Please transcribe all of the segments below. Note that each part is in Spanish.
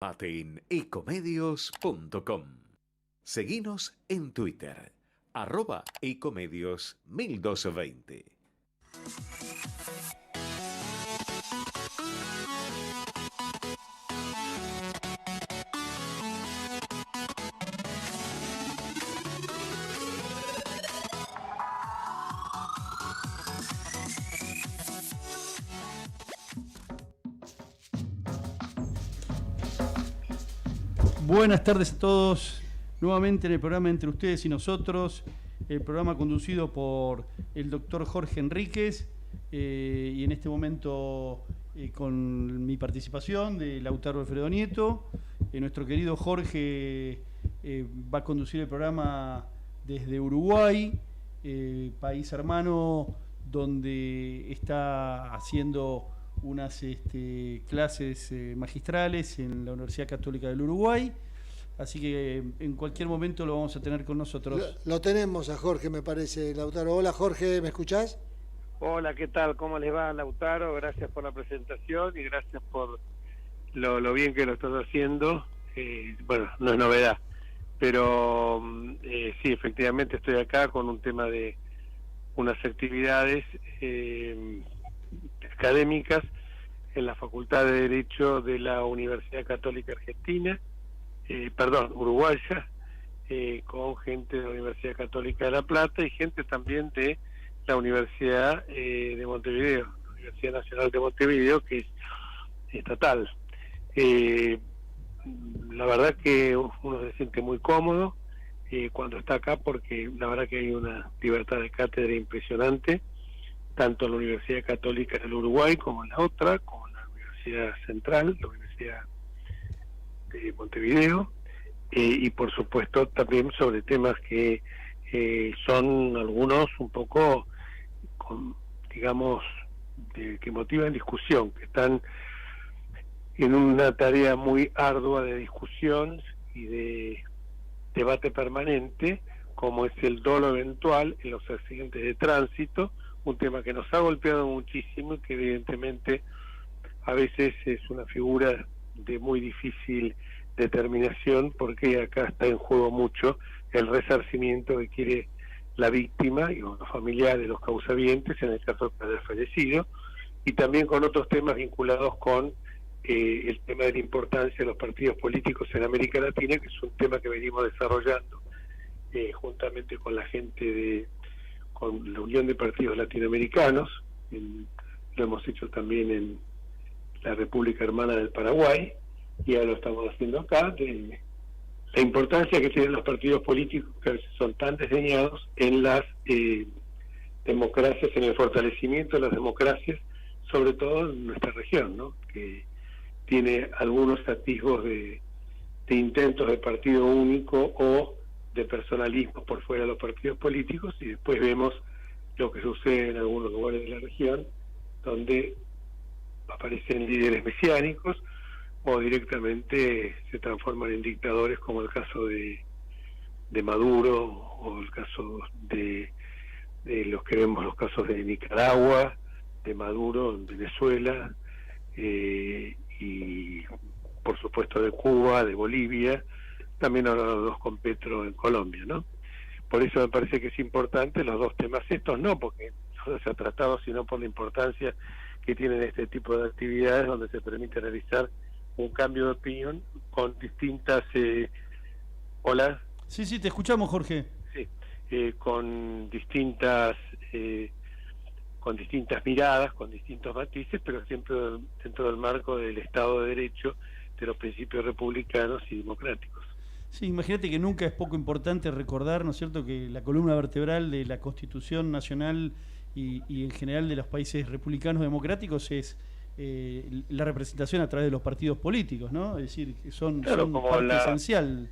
Informate en ecomedios.com. Seguinos en Twitter, @ecomedios1220. Buenas tardes a todos, nuevamente en el programa Entre Ustedes y Nosotros, el programa conducido por el doctor Jorge Enríquez y en este momento con mi participación de Lautaro Alfredo Nieto. Nuestro querido Jorge va a conducir el programa desde Uruguay, país hermano donde está haciendo unas clases magistrales en la Universidad Católica del Uruguay, así que en cualquier momento lo vamos a tener con nosotros. Lo tenemos a Jorge, me parece, Lautaro. Hola Jorge, ¿me escuchás? Hola, ¿qué tal? ¿Cómo les va, Lautaro? Gracias por la presentación y gracias por lo bien que lo estás haciendo. Bueno, no es novedad, pero sí, efectivamente estoy acá con un tema de unas actividades académicas en la Facultad de Derecho de la Universidad Católica Argentina, uruguaya, con gente de la Universidad Católica de La Plata y gente también de la Universidad de Montevideo, la Universidad Nacional de Montevideo, que es estatal. La verdad que uno se siente muy cómodo cuando está acá, porque la verdad que hay una libertad de cátedra impresionante, tanto en la Universidad Católica del Uruguay como en la otra, como en la Universidad Central, la Universidad de Montevideo, y por supuesto también sobre temas que son algunos un poco, digamos, que motivan discusión, que están en una tarea muy ardua de discusión y de debate permanente, como es el dolo eventual en los accidentes de tránsito, un tema que nos ha golpeado muchísimo y que evidentemente a veces es una figura de muy difícil determinación, porque acá está en juego mucho el resarcimiento que quiere la víctima y los familiares de los causavientes, en el caso del fallecido, y también con otros temas vinculados con el tema de la importancia de los partidos políticos en América Latina, que es un tema que venimos desarrollando juntamente con la gente con la Unión de Partidos Latinoamericanos. Lo hemos hecho también en la República Hermana del Paraguay, y ahora lo estamos haciendo acá, de la importancia que tienen los partidos políticos, que a veces son tan desdeñados en las democracias, en el fortalecimiento de las democracias, sobre todo en nuestra región, ¿no? Que tiene algunos atisbos de intentos de partido único o de personalismo por fuera de los partidos políticos, y después vemos lo que sucede en algunos lugares de la región, donde aparecen líderes mesiánicos o directamente se transforman en dictadores, como el caso de Maduro, o el caso de los que vemos, los casos de Nicaragua, de Maduro en Venezuela, y por supuesto de Cuba, de Bolivia, también ahora los dos con Petro en Colombia, ¿no? Por eso me parece que es importante los dos temas estos, no porque no se ha tratado, sino por la importancia que tienen este tipo de actividades, donde se permite realizar un cambio de opinión con distintas... ¿Hola? Sí, te escuchamos, Jorge. Sí, con distintas miradas, con distintos matices, pero siempre dentro del marco del Estado de Derecho, de los principios republicanos y democráticos. Sí, imagínate que nunca es poco importante recordar, ¿no es cierto?, que la columna vertebral de la Constitución Nacional y en general de los países republicanos democráticos es la representación a través de los partidos políticos, ¿no? Es decir, que son parte esencial.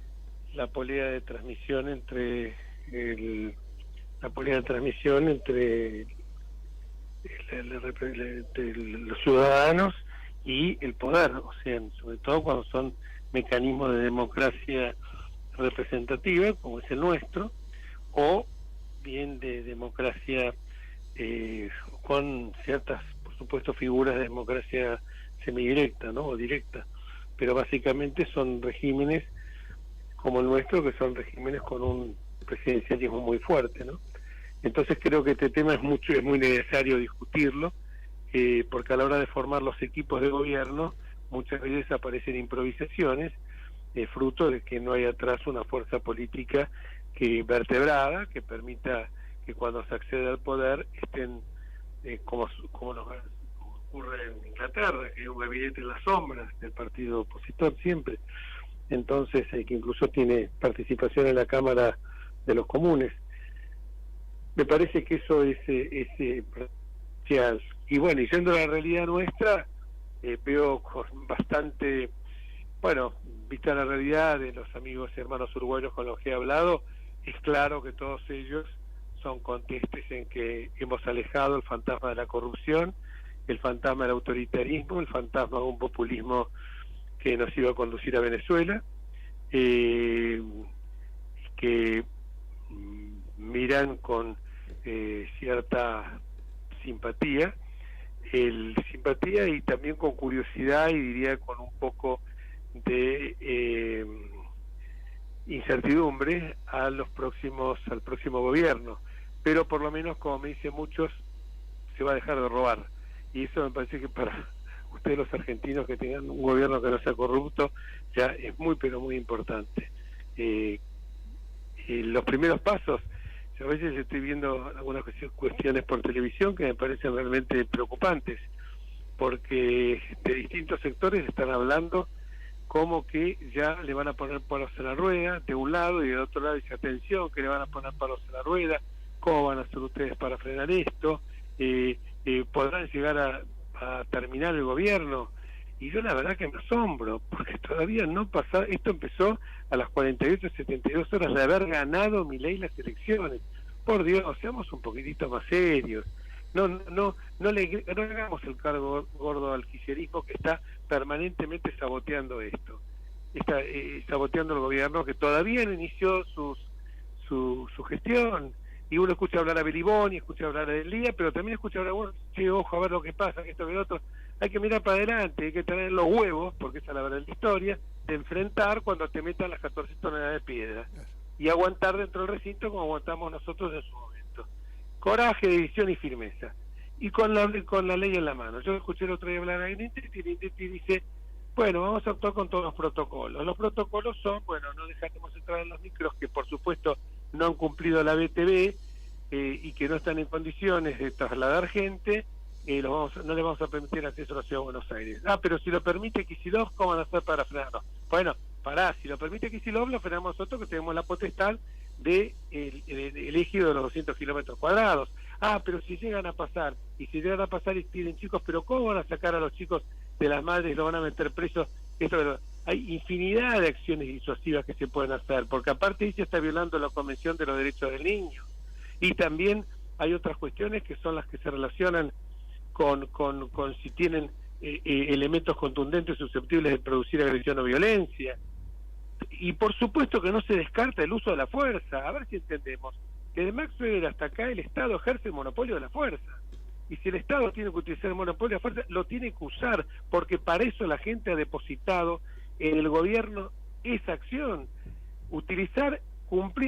La política de transmisión entre los ciudadanos y el poder, o sea, sobre todo cuando son mecanismos de democracia representativa, como es el nuestro, o bien de democracia con ciertas, por supuesto, figuras de democracia semidirecta, ¿no?, o directa. pero básicamente son regímenes como el nuestro, que son regímenes con un presidencialismo muy fuerte, ¿no? Entonces creo que este tema es muy necesario discutirlo, porque a la hora de formar los equipos de gobierno muchas veces aparecen improvisaciones, fruto de que no hay atrás una fuerza política vertebrada, que permita que cuando se accede al poder estén, como nos ocurre en Inglaterra, que hay un gabinete en las sombras del partido opositor siempre, entonces que incluso tiene participación en la Cámara de los Comunes. Me parece que eso es y bueno, y siendo la realidad nuestra, veo con bastante, bueno, vista la realidad de los amigos y hermanos uruguayos con los que he hablado, es claro que todos ellos son contestes en que hemos alejado el fantasma de la corrupción, el fantasma del autoritarismo, el fantasma de un populismo que nos iba a conducir a Venezuela, que miran con cierta simpatía y también con curiosidad, y diría con un poco de incertidumbre al próximo gobierno, pero por lo menos, como me dicen muchos, se va a dejar de robar, y eso me parece que para ustedes los argentinos, que tengan un gobierno que no sea corrupto, ya es muy pero muy importante. Los primeros pasos, yo a veces estoy viendo algunas cuestiones por televisión que me parecen realmente preocupantes, porque de distintos sectores están hablando como que ya le van a poner palos en la rueda de un lado, y de otro lado dice, atención, que le van a poner palos en la rueda, ¿cómo van a hacer ustedes para frenar esto? ¿Podrán llegar a terminar el gobierno? Y yo la verdad que me asombro, porque todavía no pasa, esto empezó a las 48, 72 horas de haber ganado Milei las elecciones. Por Dios, seamos un poquitito más serios. No le hagamos el cargo gordo al kirchnerismo, que está permanentemente saboteando esto. Está saboteando el gobierno, que todavía no inició su gestión. Y uno escucha hablar a Beliboni, escucha hablar a Delía, pero también escucha hablar, bueno, che, ojo, a ver lo que pasa, que esto, que lo otro. Hay que mirar para adelante, hay que tener los huevos, porque esa es la verdad de la historia, de enfrentar cuando te metan las 14 toneladas de piedra. Y aguantar dentro del recinto como aguantamos nosotros en su momento. Coraje, decisión y firmeza. Y con la ley en la mano. Yo escuché el otro día hablar a Grindetti y dice, bueno, vamos a actuar con todos los protocolos. Los protocolos son, bueno, no dejaremos entrar en los micros, que por supuesto no han cumplido la BTV y que no están en condiciones de trasladar gente, no les vamos a permitir acceso a la Ciudad de Buenos Aires. Pero si lo permite Kicillof, ¿cómo van a hacer para frenarlo? Bueno, si lo permite Kicillof, lo frenamos nosotros, que tenemos la potestad de el ejido de los 200 kilómetros cuadrados. Pero si llegan a pasar, y piden chicos, pero ¿cómo van a sacar a los chicos de las madres, lo van a meter presos? Hay infinidad de acciones disuasivas que se pueden hacer, porque aparte ella está violando la Convención de los Derechos del Niño. Y también hay otras cuestiones que son las que se relacionan con si tienen elementos contundentes susceptibles de producir agresión o violencia. Y por supuesto que no se descarta el uso de la fuerza. A ver si entendemos. Desde Max Weber hasta acá el Estado ejerce el monopolio de la fuerza. Y si el Estado tiene que utilizar el monopolio de la fuerza, lo tiene que usar, porque para eso la gente ha depositado en el gobierno esa acción.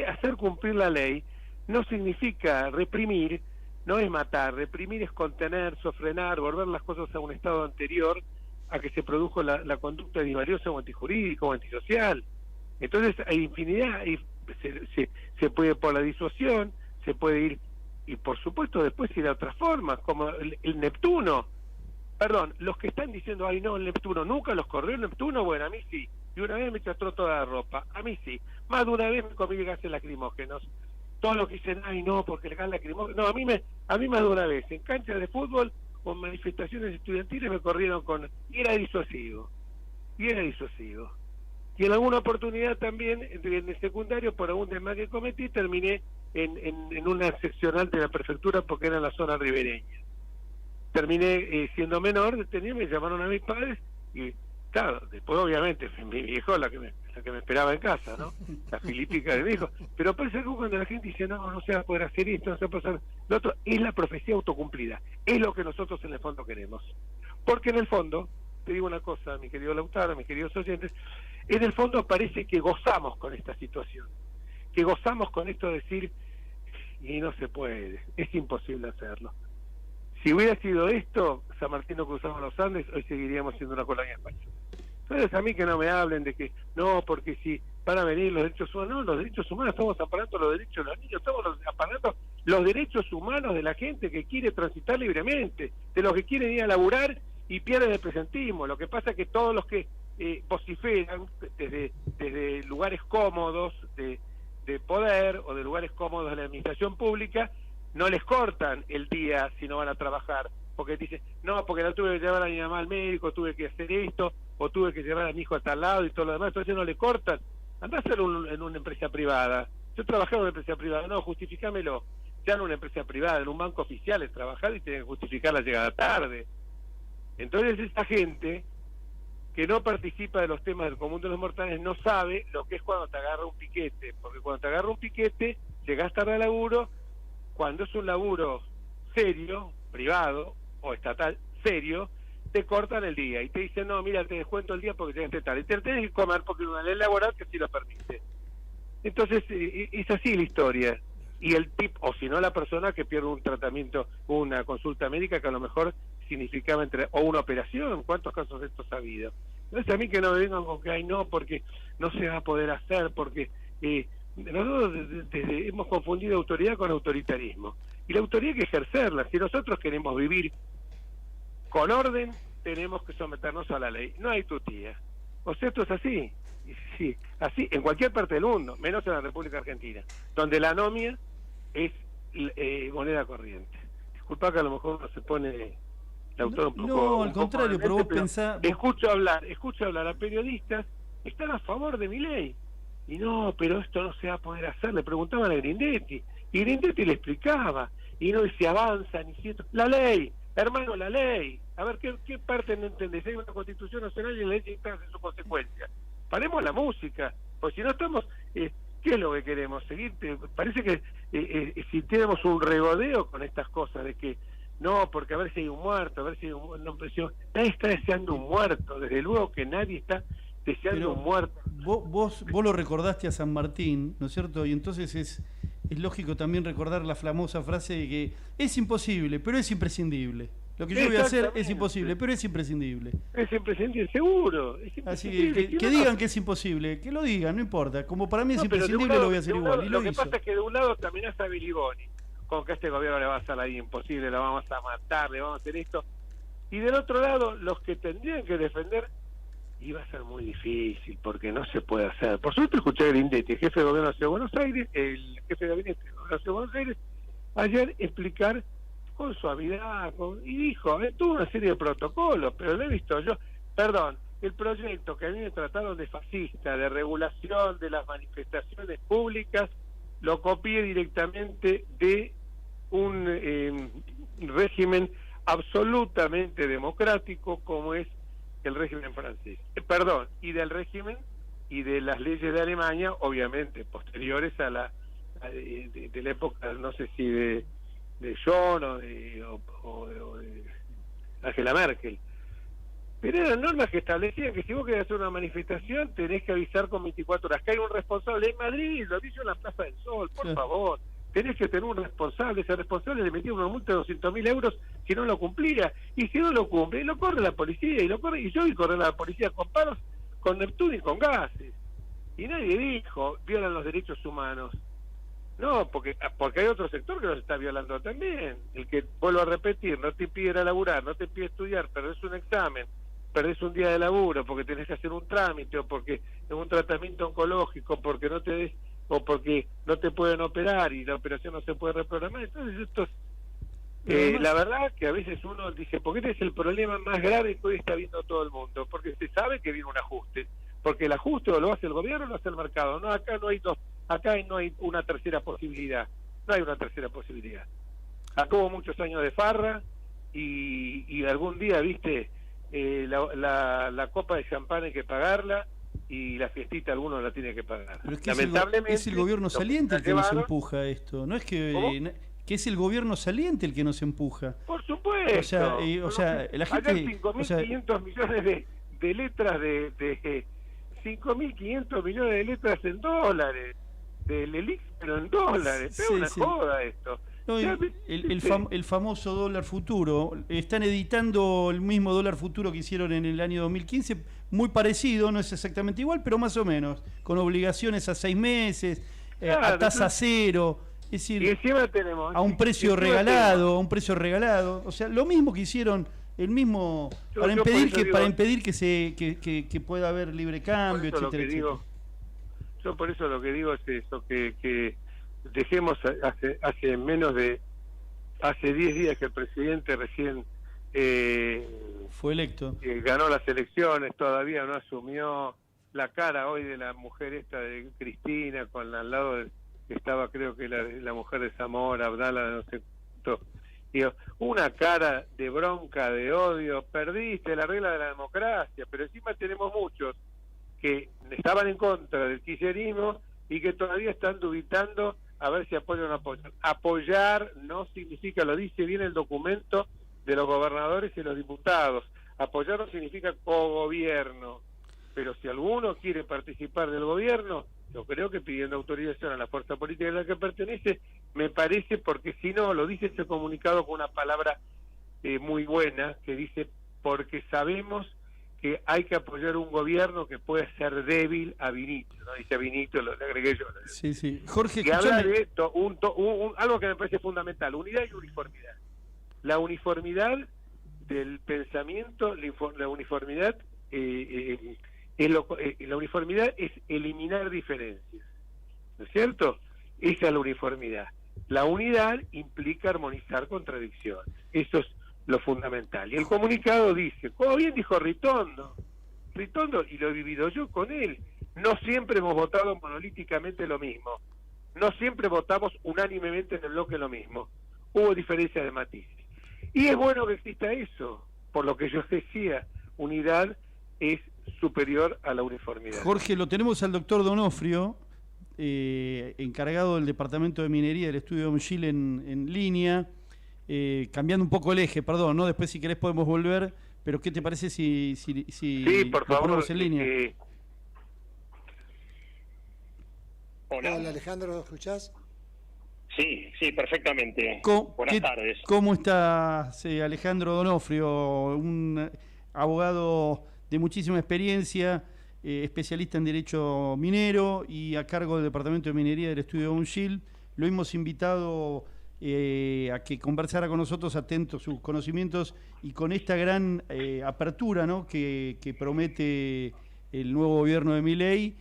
Hacer cumplir la ley no significa reprimir, no es matar. Reprimir es contener, sofrenar, volver las cosas a un estado anterior a que se produjo la conducta divariosa o antijurídica o antisocial. Entonces hay infinidad, y se puede por la disuasión, se puede ir, y por supuesto después ir a otras formas, como el Neptuno. Perdón, los que están diciendo, ay no, el Neptuno, nunca los corrió el Neptuno, bueno, a mí sí, y una vez me chastró toda la ropa, a mí sí, más de una vez me comí gases lacrimógenos. Todos los que dicen, ay no, porque el gas lacrimógeno, no, a mí más de una vez, en canchas de fútbol, con manifestaciones estudiantiles me corrieron y era disuasivo. Y en alguna oportunidad también, en el secundario, por algún desmán que cometí, terminé en una seccional de la prefectura porque era en la zona ribereña. Terminé siendo menor, detenido, me llamaron a mis padres y, claro, después obviamente mi viejo la que me esperaba en casa, ¿no? La filípica de mi hijo. Pero parece que cuando la gente dice, no se va a poder hacer esto, no se va a poder hacer lo otro, es la profecía autocumplida. Es lo que nosotros en el fondo queremos. Porque en el fondo, te digo una cosa, mi querido Lautaro, mis queridos oyentes, en el fondo parece que gozamos con esta situación, que gozamos con esto de decir, y no se puede, es imposible hacerlo. Si hubiera sido esto, San Martín no cruzaba los Andes, hoy seguiríamos siendo una colonia española. Entonces a mí que no me hablen de que, no, porque si van a venir los derechos humanos, no, los derechos humanos, estamos amparando los derechos de los niños, estamos amparando los derechos humanos de la gente que quiere transitar libremente, de los que quieren ir a laburar y pierden el presentismo. Lo que pasa es que todos los que vociferan desde lugares cómodos de poder o de lugares cómodos de la administración pública, no les cortan el día si no van a trabajar, porque dicen, no, porque no tuve que llevar a mi mamá al médico, tuve que hacer esto, o tuve que llevar a mi hijo a tal lado y todo lo demás, entonces no le cortan. Andá a hacerlo en una empresa privada. Yo trabajaba en una empresa privada, no, justificámelo. Ya en una empresa privada, en un banco oficial es trabajar y tienen que justificar la llegada tarde. Entonces esta gente que no participa de los temas del común de los mortales no sabe lo que es cuando te agarra un piquete, porque cuando te agarra un piquete, llegás tarde al laburo, cuando es un laburo serio, privado o estatal serio, te cortan el día y te dicen, no, mira, te descuento el día porque llegaste tarde. Y te tenés que comer porque hay una ley laboral que sí lo permite. Entonces, es así la historia. Y el tipo, o si no, la persona que pierde un tratamiento, una consulta médica que a lo mejor significaba o una operación. ¿Cuántos casos de estos ha habido? Entonces, a mí que no me vengan con que, ay, no, porque no se va a poder hacer, porque nosotros hemos confundido autoridad con autoritarismo. Y la autoridad hay que ejercerla. Si nosotros queremos vivir con orden, tenemos que someternos a la ley. No hay tutía. O sea, esto es así. Sí, así en cualquier parte del mundo, menos en la República Argentina, donde la anomia es moneda corriente. Disculpa que a lo mejor no se pone el autor un poco... No, al contrario, pero vos pensás... Escucho hablar a periodistas que están a favor de mi ley. Y no, pero esto no se va a poder hacer. Le preguntaban a Grindetti, y Grindetti le explicaba, y no se avanza ni si esto... La ley, hermano, la ley. A ver, ¿qué parte no entendés? Hay una Constitución Nacional y la ley está en su consecuencia. Paremos la música, porque si no estamos... ¿qué es lo que queremos? Seguir. Parece que si tenemos un regodeo con estas cosas de que no, porque a ver si hay un muerto, a ver si hay un... No, nadie está deseando un muerto, desde luego que nadie está deseando un muerto. Vos lo recordaste a San Martín, ¿no es cierto? Y entonces es lógico también recordar la famosa frase de que es imposible, pero es imprescindible. Lo que yo voy a hacer es imposible, pero es imprescindible. Es imprescindible, seguro. Es imprescindible. Así que digan que es imposible, que lo digan, no importa. Como para mí es imprescindible, lo voy a hacer igual. Y lo que pasa es que de un lado terminás a Billy Boni, con que a este gobierno le va a hacer la vida imposible, lo vamos a matar, le vamos a hacer esto. Y del otro lado, los que tendrían que defender, iba a ser muy difícil, porque no se puede hacer. Por suerte escuché a Grindetti, el jefe de gobierno de Buenos Aires, el jefe de gabinete de Buenos Aires, ayer explicar con suavidad, y dijo, tuvo una serie de protocolos, pero lo he visto yo, el proyecto que a mí me trataron de fascista, de regulación de las manifestaciones públicas, lo copié directamente de un régimen absolutamente democrático como es el régimen francés. Y del régimen y de las leyes de Alemania, obviamente, posteriores a la de la época, no sé si de John o de Angela Merkel. Pero eran normas que establecían que si vos querés hacer una manifestación tenés que avisar con 24 horas. Que hay un responsable en Madrid, lo aviso en la Plaza del Sol, por favor. Tenés que tener un responsable. Ese responsable le metía una multa de 200.000 euros si no lo cumplía. Y si no lo cumple, lo corre la policía. Y yo vi correr a la policía con palos, con Neptuno y con gases. Y nadie dijo, violan los derechos humanos. No, porque hay otro sector que los está violando también. El que, vuelvo a repetir, no te impide ir a laburar, no te impide estudiar, perdés un examen, perdés un día de laburo porque tenés que hacer un trámite o porque es un tratamiento oncológico, porque no te o porque no te pueden operar y la operación no se puede reprogramar. Entonces esto es, la verdad que a veces uno dice, porque este es el problema más grave que hoy está viendo todo el mundo, porque se sabe que viene un ajuste, porque el ajuste o lo hace el gobierno o lo hace el mercado. No, acá no hay una tercera posibilidad. No hay una tercera posibilidad. Acá hubo muchos años de farra y algún día, viste, la copa de champán hay que pagarla y la fiestita alguno la tiene que pagar. Pero es que lamentablemente es el gobierno saliente el que nos empuja esto. No es que que es el gobierno saliente el que nos empuja. Por supuesto. O sea, la gente... Hay 5.500 millones de letras de 5.500 millones de letras en dólares, del ELIX, pero en dólares. Es una joda esto. No, el famoso dólar futuro. Están editando el mismo dólar futuro que hicieron en el año 2015, muy parecido, no es exactamente igual, pero más o menos, con obligaciones a 6 meses, a tasa cero. Es decir, y encima tenemos a un precio regalado, o sea, lo mismo que hicieron, el mismo para impedir que pueda haber libre cambio, etcétera, etcétera. Yo por eso lo que digo es eso, que dejemos hace 10 días que el presidente recién fue electo, ganó las elecciones, todavía no asumió la cara hoy de la mujer esta de Cristina, con al lado de estaba, creo que la mujer de Zamora, Abdala, no sé, digo, una cara de bronca, de odio. Perdiste la regla de la democracia, pero encima tenemos muchos que estaban en contra del kirchnerismo y que todavía están dubitando a ver si apoyan o no apoyan. Apoyar no significa, lo dice bien el documento de los gobernadores y los diputados, apoyar no significa cogobierno, pero si alguno quiere participar del gobierno, yo creo que pidiendo autorización a la fuerza política a la que pertenece, me parece, porque si no, lo dice ese comunicado con una palabra muy buena, que dice, porque sabemos que hay que apoyar un gobierno que puede ser débil a Vinito, ¿no? Dice a Vinito, le agregué yo. Sí. Jorge, que habla de esto, algo que me parece fundamental, unidad y uniformidad. La uniformidad del pensamiento, la uniformidad... la uniformidad es eliminar diferencias, ¿no es cierto? Esa es la uniformidad. La unidad implica armonizar contradicciones. Eso es lo fundamental. Y el comunicado dice, como bien dijo Ritondo, y lo he vivido yo con él, no siempre hemos votado monolíticamente lo mismo, no siempre votamos unánimemente en el bloque lo mismo, hubo diferencias de matices. Y es bueno que exista eso, por lo que yo decía, unidad es superior a la uniformidad. Jorge, lo tenemos al doctor Donofrio, encargado del Departamento de Minería del Estudio de OMGIL en línea, cambiando un poco el eje, perdón, ¿no? Después si querés podemos volver, pero ¿qué te parece si por favor, ponemos en línea? Hola Alejandro, ¿lo escuchás? Sí, perfectamente. Buenas tardes. ¿Cómo estás, Alejandro Donofrio? Un abogado de muchísima experiencia, especialista en Derecho Minero y a cargo del Departamento de Minería del Estudio OMGIL. Lo hemos invitado a que conversara con nosotros, atento a sus conocimientos y con esta gran apertura, ¿no?, que promete el nuevo gobierno de Milei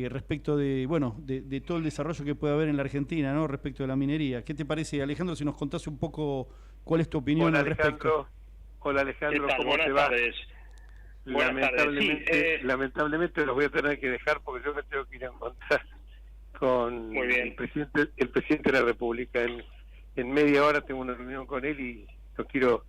respecto de todo el desarrollo que puede haber en la Argentina, ¿no?, respecto de la minería. ¿Qué te parece, Alejandro, si nos contás un poco cuál es tu opinión al respecto? Hola Alejandro, ¿cómo Buenas te va? Tardes. Lamentablemente los voy a tener que dejar porque yo me tengo que ir a encontrar con el presidente de la República. En media hora tengo una reunión con él y no quiero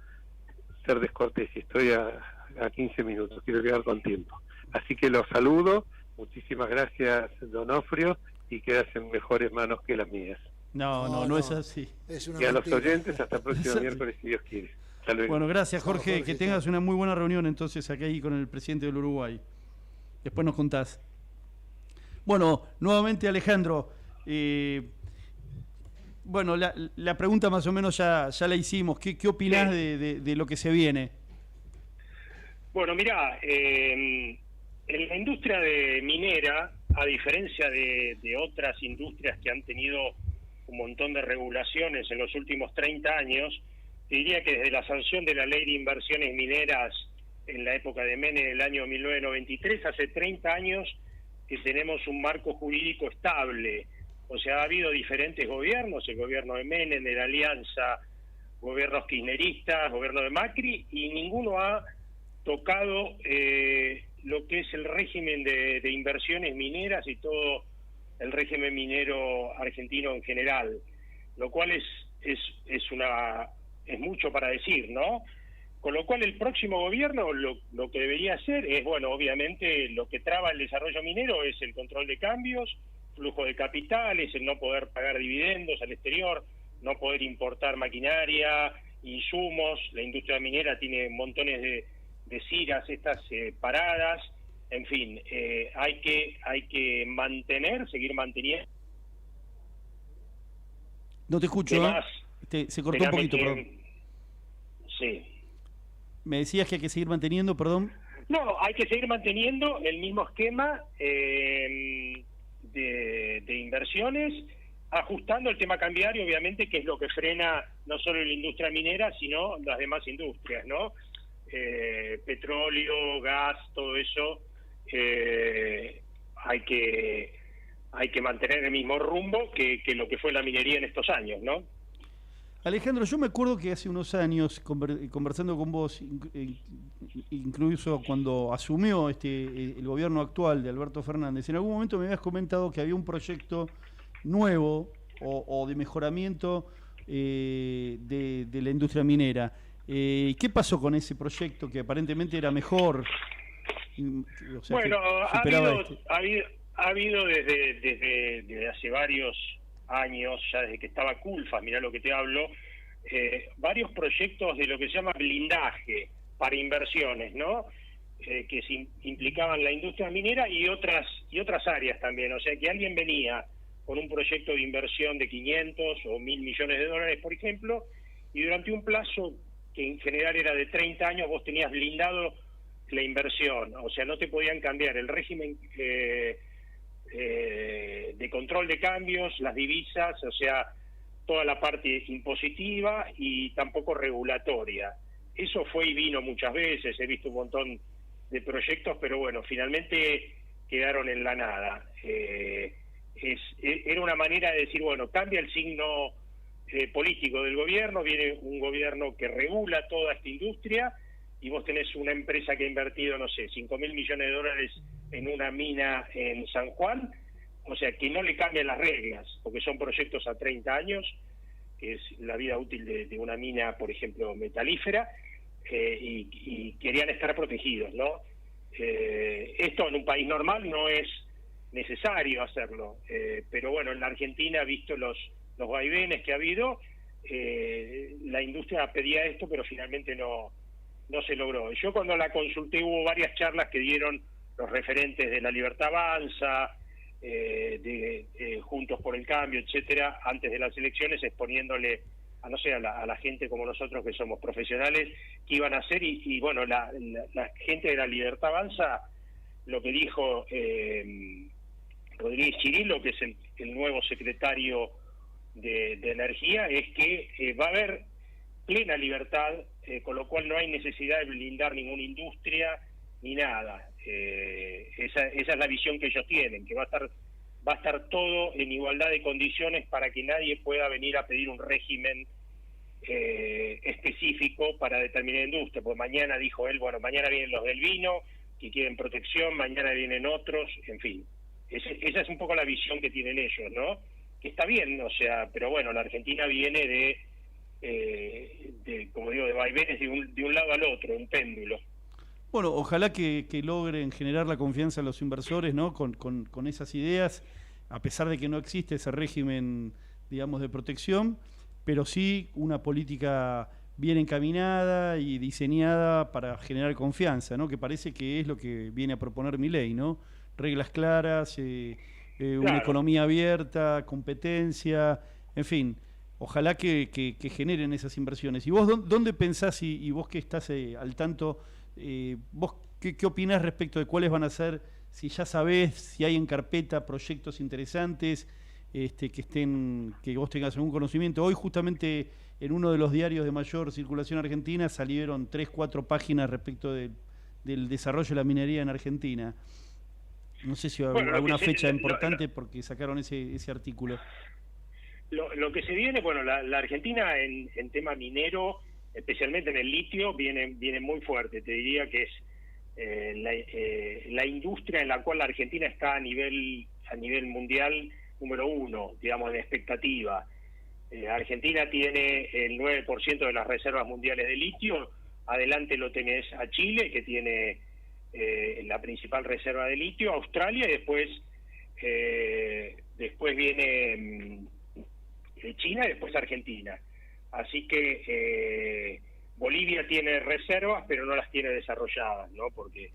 ser descortés, estoy a 15 minutos, quiero llegar con tiempo. Así que los saludo, muchísimas gracias Donofrio, y quedas en mejores manos que las mías. No es así. Y a los oyentes, hasta el próximo miércoles, si Dios quiere. Bueno, gracias Jorge, que tengas una muy buena reunión entonces acá ahí con el presidente del Uruguay. Después nos contás. Bueno, nuevamente Alejandro, la pregunta más o menos ya la hicimos. ¿Qué opinás de lo que se viene? Bueno, mirá, en la industria minera, a diferencia de otras industrias que han tenido un montón de regulaciones en los últimos 30 años, diría que desde la sanción de la Ley de Inversiones Mineras en la época de Menem, en el año 1993, hace 30 años que tenemos un marco jurídico estable. O sea, ha habido diferentes gobiernos, el gobierno de Menem, de la Alianza, gobiernos kirchneristas, gobierno de Macri, y ninguno ha tocado lo que es el régimen de inversiones mineras y todo el régimen minero argentino en general, lo cual es mucho para decir, ¿no? Con lo cual el próximo gobierno lo que debería hacer es, obviamente lo que traba el desarrollo minero es el control de cambios, flujo de capitales, el no poder pagar dividendos al exterior, no poder importar maquinaria, insumos. La industria minera tiene montones de siras estas paradas. En fin, hay que seguir manteniendo. No te escucho, Además, se cortó un poquito, perdón. Sí. Me decías que hay que seguir manteniendo, perdón. No, hay que seguir manteniendo el mismo esquema de inversiones, ajustando el tema cambiario, obviamente, que es lo que frena no solo la industria minera, sino las demás industrias, ¿no? Petróleo, gas, todo eso, hay que mantener el mismo rumbo que lo que fue la minería en estos años, ¿no? Alejandro, yo me acuerdo que hace unos años, conversando con vos, incluso cuando asumió el gobierno actual de Alberto Fernández, en algún momento me habías comentado que había un proyecto nuevo o de mejoramiento de la industria minera. ¿Qué pasó con ese proyecto que aparentemente era mejor? O sea, bueno, ha habido desde hace varios años, ya desde que estaba Culfas, mirá lo que te hablo, varios proyectos de lo que se llama blindaje para inversiones, ¿no? Que implicaban la industria minera y otras áreas también. O sea, que alguien venía con un proyecto de inversión de 500 o 1.000 millones de dólares, por ejemplo, y durante un plazo que en general era de 30 años, vos tenías blindado la inversión. O sea, no te podían cambiar el régimen de control de cambios, las divisas, o sea, toda la parte impositiva y tampoco regulatoria. Eso fue y vino muchas veces, he visto un montón de proyectos, pero bueno, finalmente quedaron en la nada. Era una manera de decir, bueno, cambia el signo político del gobierno, viene un gobierno que regula toda esta industria y vos tenés una empresa que ha invertido, no sé, 5.000 millones de dólares en una mina en San Juan, o sea, que no le cambian las reglas, porque son proyectos a 30 años, que es la vida útil de una mina, por ejemplo, metalífera, y querían estar protegidos, ¿no? Esto en un país normal no es necesario hacerlo, pero bueno, en la Argentina, visto los vaivenes que ha habido, la industria pedía esto, pero finalmente no se logró. Yo cuando la consulté hubo varias charlas que dieron los referentes de La Libertad Avanza, Juntos por el Cambio, etcétera, antes de las elecciones, exponiéndole a la gente como nosotros que somos profesionales qué iban a hacer, y bueno, la gente de La Libertad Avanza, lo que dijo Rodríguez Chirilo, que es el nuevo secretario de Energía, es que va a haber plena libertad, con lo cual no hay necesidad de blindar ninguna industria ni nada. Esa es la visión que ellos tienen, que va a estar todo en igualdad de condiciones para que nadie pueda venir a pedir un régimen específico para determinada industria. Pues mañana, dijo él, bueno, mañana vienen los del vino que quieren protección, mañana vienen otros, en fin. Esa es un poco la visión que tienen ellos, ¿no? Que está bien, o sea, pero bueno, la Argentina viene de como digo, de vaivenes de un lado al otro, un péndulo. Bueno, ojalá que logren generar la confianza en los inversores, ¿no? Con esas ideas, a pesar de que no existe ese régimen, digamos, de protección, pero sí una política bien encaminada y diseñada para generar confianza, ¿no? Que parece que es lo que viene a proponer Milei, ¿no? Reglas claras, una economía abierta, competencia, en fin. Ojalá que generen esas inversiones. ¿Y vos dónde pensás, y vos que estás al tanto, vos qué opinás respecto de cuáles van a ser, si ya sabés, si hay en carpeta proyectos interesantes, que vos tengas algún conocimiento? Hoy justamente en uno de los diarios de mayor circulación argentina salieron 3-4 páginas respecto del desarrollo de la minería en Argentina. No sé si alguna fecha importante porque sacaron ese artículo. Lo que se viene, bueno, la Argentina en tema minero, especialmente en el litio, viene muy fuerte. Te diría que es la industria en la cual la Argentina está a nivel mundial número 1, digamos, en expectativa. Argentina tiene el 9% de las reservas mundiales de litio. Adelante lo tenés a Chile, que tiene la principal reserva de litio, Australia, y después viene China y después Argentina. Así que Bolivia tiene reservas, pero no las tiene desarrolladas, ¿no? Porque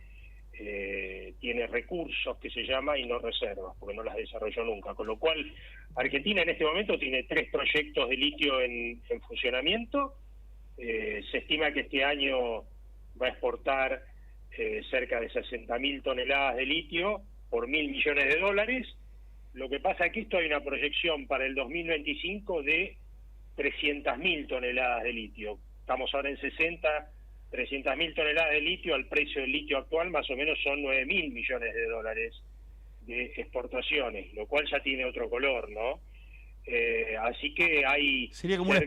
tiene recursos, que se llama, y no reservas, porque no las desarrolló nunca. Con lo cual, Argentina en este momento tiene 3 proyectos de litio en funcionamiento. Se estima que este año va a exportar cerca de 60.000 toneladas de litio por $1.000 millones. Lo que pasa es que esto hay una proyección para el 2025 de 300.000 toneladas de litio. Estamos ahora en 60, 300.000 toneladas de litio, al precio del litio actual más o menos son $9.000 millones de exportaciones, lo cual ya tiene otro color, ¿no? Así que hay... Sería como una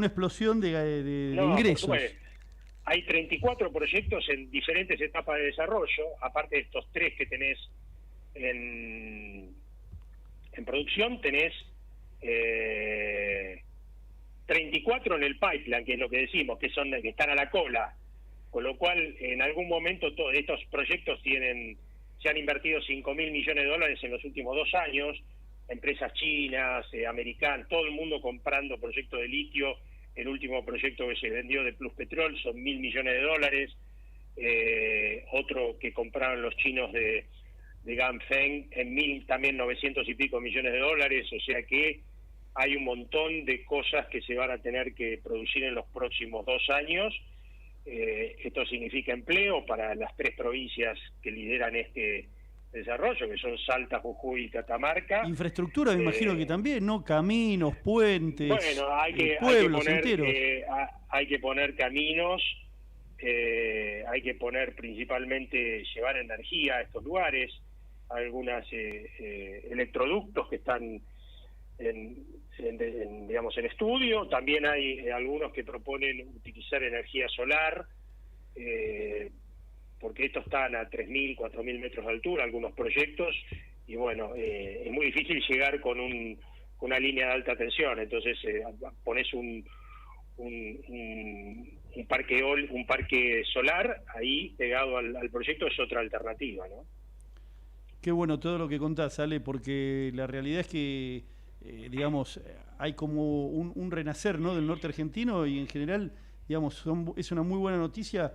explosión de ingresos. Hay 34 proyectos en diferentes etapas de desarrollo, aparte de estos 3 que tenés en producción, tenés 34 en el pipeline, que es lo que decimos, que están a la cola, con lo cual en algún momento todos estos proyectos se han invertido $5.000 millones en los últimos 2 años, empresas chinas, americanas, todo el mundo comprando proyectos de litio. El último proyecto que se vendió de Pluspetrol son $1.000 millones, otro que compraron los chinos de Ganfeng en también 900 y pico millones de dólares, o sea que hay un montón de cosas que se van a tener que producir en los próximos 2 años. Esto significa empleo para las 3 provincias que lideran este desarrollo, que son Salta, Jujuy y Catamarca. Infraestructura, me imagino que también, ¿no? Caminos, puentes, bueno, pueblos enteros. Hay que poner caminos, hay que poner principalmente, llevar energía a estos lugares, algunas electroductos que están digamos en estudio. También hay algunos que proponen utilizar energía solar, porque estos están a 3.000, 4.000 metros de altura, algunos proyectos, y bueno, es muy difícil llegar con una línea de alta tensión. Entonces pones un parque solar ahí pegado al proyecto, es otra alternativa, ¿no? Qué bueno todo lo que contás, Ale, porque la realidad es que digamos, hay como un renacer, ¿no?, del norte argentino, y en general, digamos, es una muy buena noticia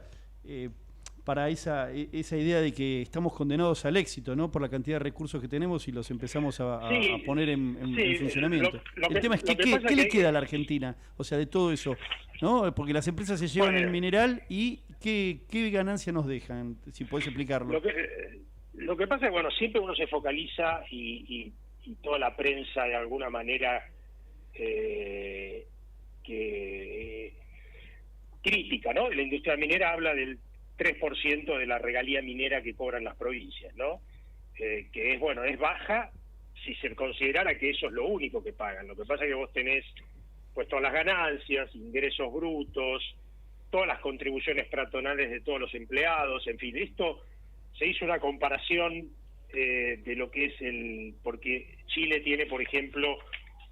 para esa idea de que estamos condenados al éxito, ¿no?, por la cantidad de recursos que tenemos y los empezamos a poner en funcionamiento. El tema es ¿qué le queda a la Argentina? O sea, de todo eso, ¿no? Porque las empresas se llevan el mineral y ¿qué ganancia nos dejan? Si podés explicarlo. Lo que pasa es, bueno, siempre uno se focaliza y toda la prensa de alguna manera crítica, ¿no?, de la industria minera habla del 3% de la regalía minera que cobran las provincias, ¿no? Que es baja si se considerara que eso es lo único que pagan. Lo que pasa es que vos tenés pues todas las ganancias, ingresos brutos, todas las contribuciones patronales de todos los empleados, en fin, esto se hizo una comparación de lo que es porque Chile tiene, por ejemplo,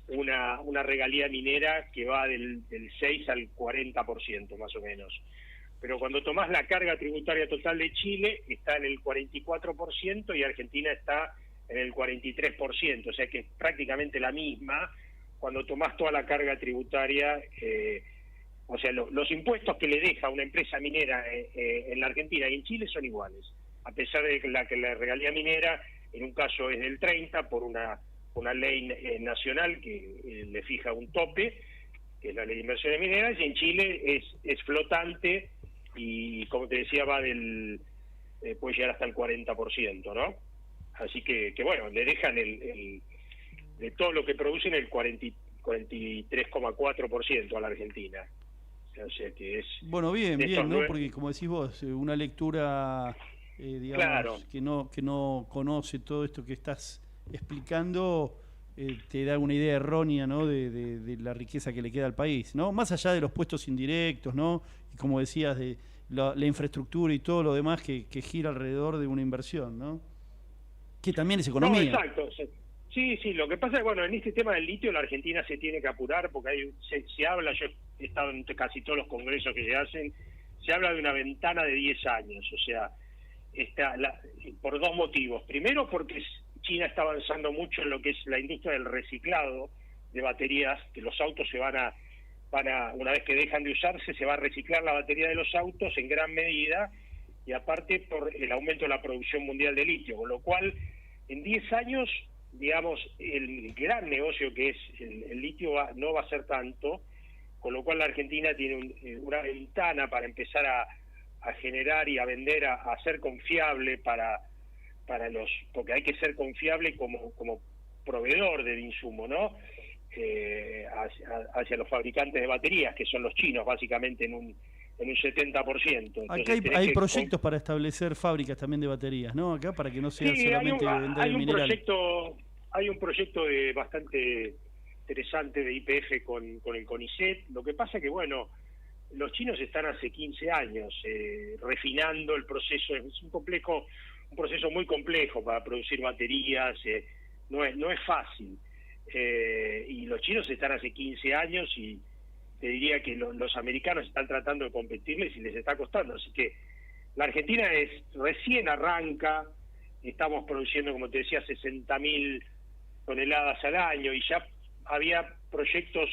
una regalía minera que va del 6 al 40% más o menos. Pero cuando tomás la carga tributaria total de Chile, está en el 44% y Argentina está en el 43%, o sea que es prácticamente la misma. Cuando tomás toda la carga tributaria, o sea, los impuestos que le deja una empresa minera en la Argentina y en Chile son iguales, a pesar de que la regalía minera en un caso es del 30% por una ley nacional que le fija un tope, que es la ley de inversiones mineras, y en Chile es flotante y, como te decía, puede llegar hasta el 40%, ¿no? Así que bueno, le dejan de todo lo que producen el 43,4% a la Argentina. O sea que es... Bueno, bien, ¿no? Porque como decís vos, una lectura, digamos, claro, que no conoce todo esto que estás explicando, te da una idea errónea, ¿no?, de la riqueza que le queda al país, ¿no? Más allá de los puestos indirectos, ¿no?, y como decías, de la infraestructura y todo lo demás que gira alrededor de una inversión, ¿no?, que también es economía. No, exacto. Sí, lo que pasa es que, bueno, en este tema del litio la Argentina se tiene que apurar porque se habla, yo he estado en casi todos los congresos que se hacen, se habla de una ventana de 10 años, o sea, por 2 motivos. Primero, porque China está avanzando mucho en lo que es la industria del reciclado de baterías, que los autos se van a, una vez que dejan de usarse, se va a reciclar la batería de los autos en gran medida, y aparte por el aumento de la producción mundial de litio, con lo cual en 10 años, digamos, el gran negocio que es el litio no va a ser tanto, con lo cual la Argentina tiene una ventana para empezar a generar y a vender, a ser confiable para porque hay que ser confiable como proveedor del insumo, ¿no? Hacia los fabricantes de baterías, que son los chinos, básicamente en un 70%. Acá hay proyectos para establecer fábricas también de baterías, ¿no? Acá para que no sea solamente vender el mineral. Hay un proyecto bastante interesante de YPF con el CONICET. Lo que pasa que, bueno, los chinos están hace 15 años refinando el proceso. Es un proceso muy complejo para producir baterías, no es fácil. Y los chinos están hace 15 años y te diría que los americanos están tratando de competirles y les está costando. Así que la Argentina recién arranca, estamos produciendo, como te decía, 60.000 toneladas al año, y ya había proyectos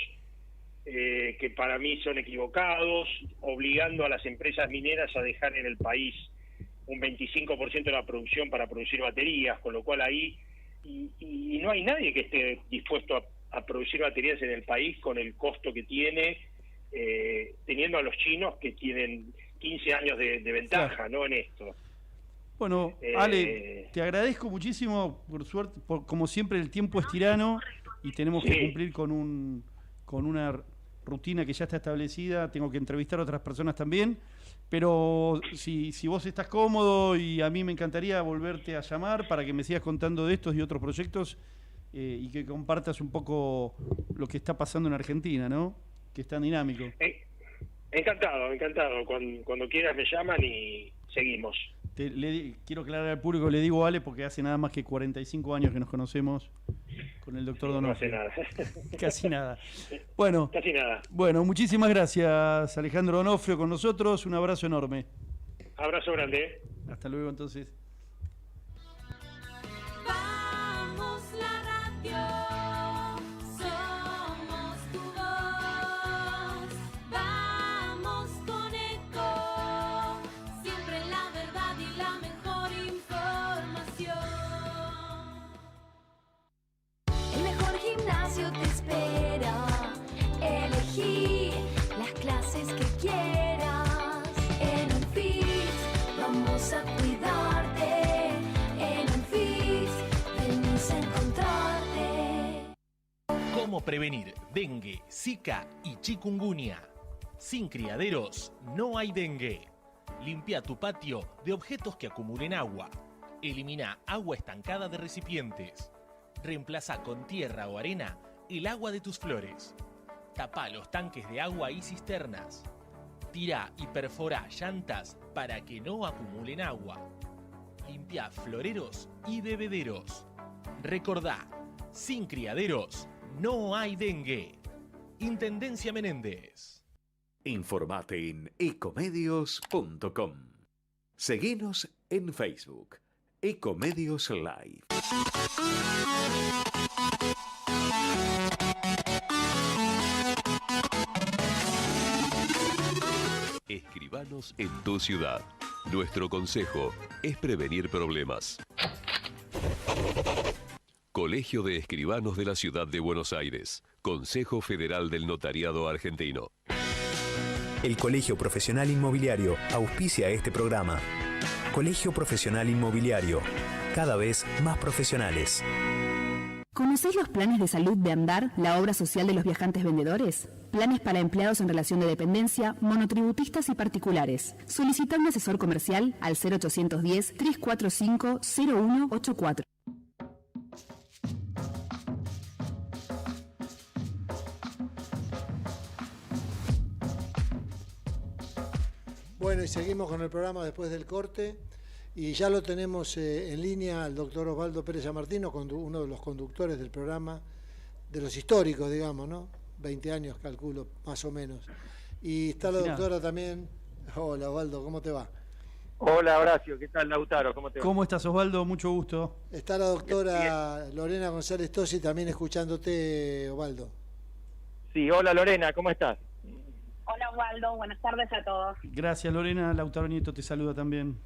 que para mí son equivocados, obligando a las empresas mineras a dejar en el país un 25% de la producción para producir baterías, con lo cual ahí y no hay nadie que esté dispuesto a producir baterías en el país con el costo que tiene, teniendo a los chinos que tienen 15 años de ventaja, claro, ¿no?, en esto. Bueno, Ale, te agradezco muchísimo, por suerte, como siempre el tiempo es tirano y tenemos que cumplir con una rutina que ya está establecida. Tengo que entrevistar a otras personas también, pero si vos estás cómodo, y a mí me encantaría volverte a llamar para que me sigas contando de estos y otros proyectos, y que compartas un poco lo que está pasando en Argentina, ¿no?, que es tan dinámico. Encantado. Cuando quieras me llaman y seguimos. Quiero aclarar al público, le digo Ale porque hace nada más que 45 años que nos conocemos con el doctor Donofrio. No hace nada. Casi nada. Bueno, casi nada. Bueno, muchísimas gracias, Alejandro Donofrio, con nosotros. Un abrazo enorme. Abrazo grande. Hasta luego, entonces. Vamos la radio, somos tu voz. Vamos con Eco, siempre la verdad y la mejor información. El mejor gimnasio te espera. Elegí las clases que quieras. En Unfit vamos a cuidarte. En Unfit venimos a encontrarte. ¿Cómo prevenir dengue, zika y chikungunya? Sin criaderos no hay dengue. Limpia tu patio de objetos que acumulen agua. Elimina agua estancada de recipientes. Reemplaza con tierra o arena el agua de tus flores. Tapa los tanques de agua y cisternas. Tira y perfora llantas para que no acumulen agua. Limpia floreros y bebederos. Recordá, sin criaderos no hay dengue. Intendencia Menéndez. Informate en ecomedios.com. Seguinos en Facebook, Ecomedios Live. Escribanos en tu ciudad. Nuestro consejo es prevenir problemas. Colegio de Escribanos de la Ciudad de Buenos Aires. Consejo Federal del Notariado Argentino. El Colegio Profesional Inmobiliario auspicia este programa. Colegio Profesional Inmobiliario, cada vez más profesionales. ¿Conocés los planes de salud de Andar, la obra social de los viajantes vendedores? Planes para empleados en relación de dependencia, monotributistas y particulares. Solicita un asesor comercial al 0810-345-0184. Bueno, y seguimos con el programa después del corte. Y ya lo tenemos en línea al doctor Osvaldo Pérez Amartino, uno de los conductores del programa, de los históricos, digamos, ¿no? 20 años, calculo, más o menos. Y está la doctora también. Hola, Osvaldo, ¿cómo te va? Hola Horacio, ¿qué tal Lautaro? ¿Cómo te va? ¿Cómo estás, Osvaldo? Mucho gusto. Está la doctora Lorena González Tosi también escuchándote, Osvaldo. Sí, hola Lorena, ¿cómo estás? Hola Osvaldo, buenas tardes a todos. Gracias, Lorena. Lautaro Nieto te saluda también.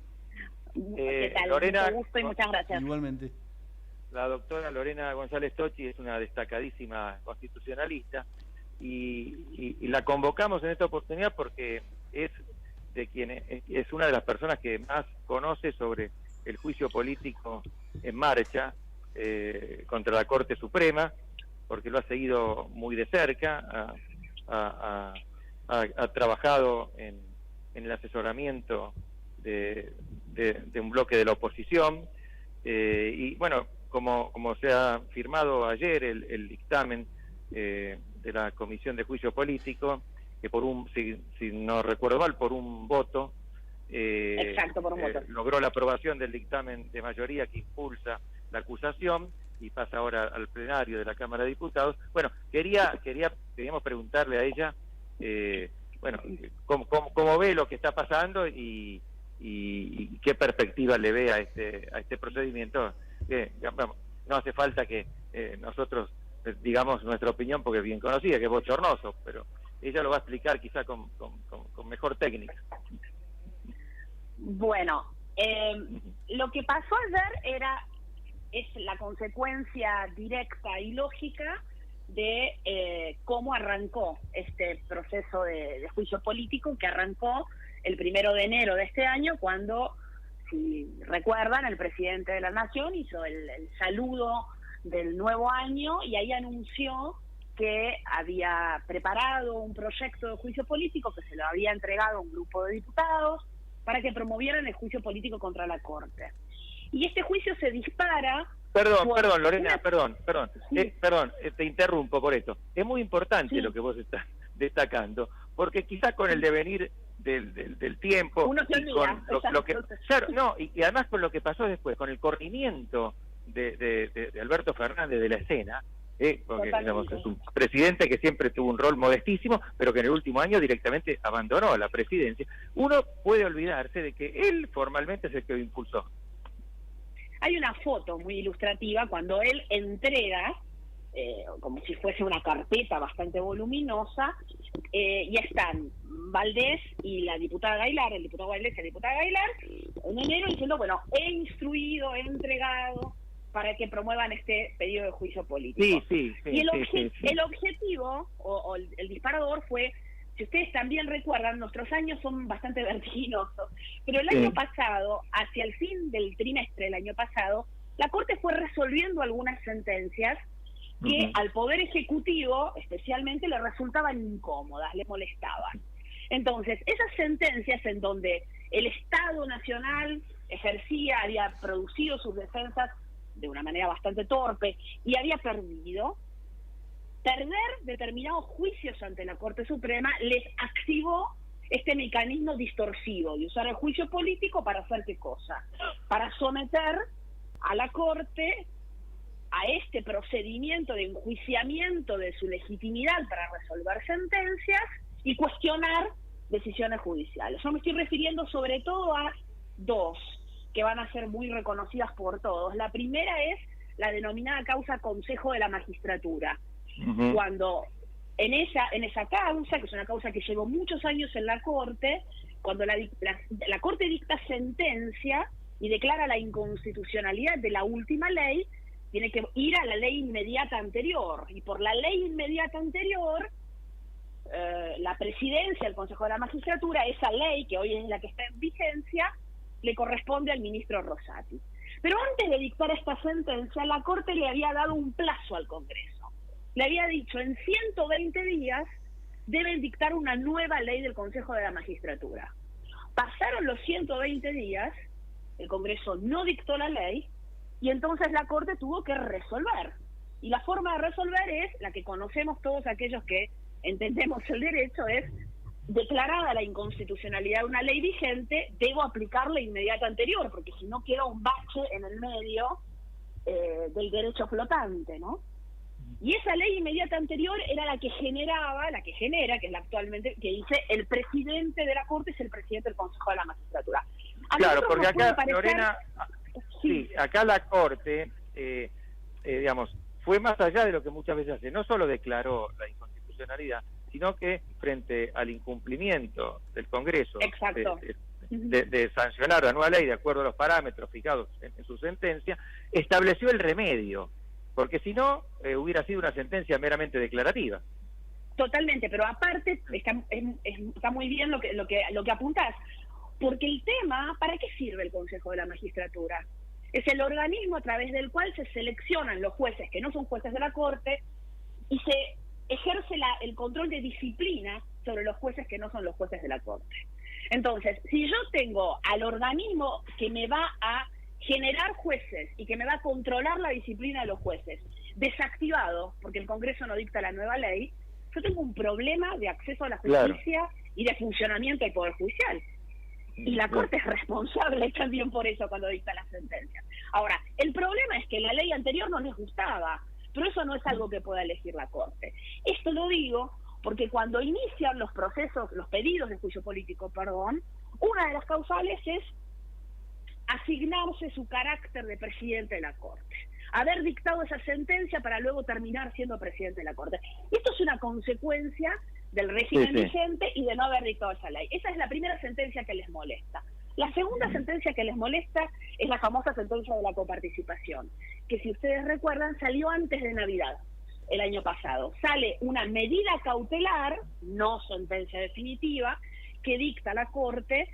¿Qué tal? Lorena, mucho gusto y muchas gracias. Igualmente. La doctora Lorena González Tosi es una destacadísima constitucionalista y la convocamos en esta oportunidad porque es una de las personas que más conoce sobre el juicio político en marcha contra la Corte Suprema, porque lo ha seguido muy de cerca, ha trabajado en el asesoramiento de un bloque de la oposición, y bueno, como se ha firmado ayer el dictamen de la Comisión de Juicio Político, que si no recuerdo mal, por un voto, exacto, por un voto, logró la aprobación del dictamen de mayoría que impulsa la acusación y pasa ahora al plenario de la Cámara de Diputados. Bueno, queríamos preguntarle a ella, bueno, cómo ve lo que está pasando y qué perspectiva le ve a este procedimiento. No hace falta que nosotros digamos nuestra opinión, porque es bien conocida, que es bochornoso, pero ella lo va a explicar quizá con mejor técnica. Bueno, lo que pasó ayer es la consecuencia directa y lógica de cómo arrancó este proceso de juicio político, que arrancó el 1 de enero de este año, cuando, si recuerdan, el presidente de la Nación hizo el saludo del nuevo año y ahí anunció que había preparado un proyecto de juicio político que se lo había entregado a un grupo de diputados para que promovieran el juicio político contra la Corte. Y este juicio se dispara... Perdón, Lorena, perdón, te interrumpo por esto. Es muy importante lo que vos estás destacando, porque quizás con el devenir del tiempo... Uno se olvida. Y además con lo que pasó después, con el corrimiento de Alberto Fernández de la escena, porque digamos, es un presidente que siempre tuvo un rol modestísimo, pero que en el último año directamente abandonó la presidencia. Uno puede olvidarse de que él formalmente es el que lo impulsó. Hay una foto muy ilustrativa cuando él entrega, como si fuese una carpeta bastante voluminosa, y están Valdés y la diputada Gaylar, el diputado Valdés y la diputada Gaylar, en enero diciendo, bueno, he instruido, he entregado para que promuevan este pedido de juicio político. Sí. Y el objetivo, o el disparador fue, si ustedes también recuerdan, nuestros años son bastante vertiginosos, pero el año pasado, hacia el fin del trimestre del año pasado, la Corte fue resolviendo algunas sentencias que al Poder Ejecutivo especialmente le resultaban incómodas, le molestaban. Entonces, esas sentencias en donde el Estado Nacional había producido sus defensas de una manera bastante torpe y había perder determinados juicios ante la Corte Suprema les activó este mecanismo distorsivo de usar el juicio político para hacer qué cosa, para someter a la Corte a este procedimiento de enjuiciamiento de su legitimidad para resolver sentencias y cuestionar decisiones judiciales. Yo me estoy refiriendo sobre todo a dos que van a ser muy reconocidas por todos. La primera es la denominada causa Consejo de la Magistratura, cuando en esa causa, que es una causa que llevó muchos años en la Corte, cuando la Corte dicta sentencia y declara la inconstitucionalidad de la última ley, tiene que ir a la ley inmediata anterior, y por la ley inmediata anterior, la presidencia del Consejo de la Magistratura, esa ley que hoy es la que está en vigencia, le corresponde al ministro Rosati. Pero antes de dictar esta sentencia, la Corte le había dado un plazo al Congreso. Le había dicho, en 120 días deben dictar una nueva ley del Consejo de la Magistratura. Pasaron los 120 días, el Congreso no dictó la ley, y entonces la Corte tuvo que resolver. Y la forma de resolver es la que conocemos todos aquellos que entendemos el derecho, es declarada la inconstitucionalidad de una ley vigente, debo aplicar la inmediata anterior, porque si no queda un bache en el medio del derecho flotante, ¿no? Y esa ley inmediata anterior era la que genera, que es la actualmente, que dice el presidente de la Corte es el presidente del Consejo de la Magistratura. Claro, porque nos puede acá, parecer... Lorena, sí, acá la Corte, digamos, fue más allá de lo que muchas veces hace. No solo declaró la inconstitucionalidad, sino que frente al incumplimiento del Congreso de sancionar la nueva ley de acuerdo a los parámetros fijados en su sentencia, estableció el remedio, porque si no, hubiera sido una sentencia meramente declarativa. Totalmente, pero aparte está muy bien lo que apuntás, porque el tema, ¿para qué sirve el Consejo de la Magistratura? Es el organismo a través del cual se seleccionan los jueces que no son jueces de la Corte y se ejerce el control de disciplina sobre los jueces que no son los jueces de la Corte. Entonces, si yo tengo al organismo que me va a generar jueces y que me va a controlar la disciplina de los jueces desactivado, porque el Congreso no dicta la nueva ley, yo tengo un problema de acceso a la justicia y de funcionamiento del Poder Judicial. Y la Corte es responsable también por eso cuando dicta las sentencias. Ahora, el problema es que la ley anterior no les gustaba, pero eso no es algo que pueda elegir la Corte. Esto lo digo porque cuando inician los procesos, los pedidos de juicio político, una de las causales es asignarse su carácter de presidente de la Corte, haber dictado esa sentencia para luego terminar siendo presidente de la Corte. Esto es una consecuencia del régimen vigente y de no haber dictado esa ley. Esa es la primera sentencia que les molesta. La segunda sentencia que les molesta es la famosa sentencia de la coparticipación, que si ustedes recuerdan salió antes de Navidad, el año pasado. Sale una medida cautelar, no sentencia definitiva, que dicta la Corte,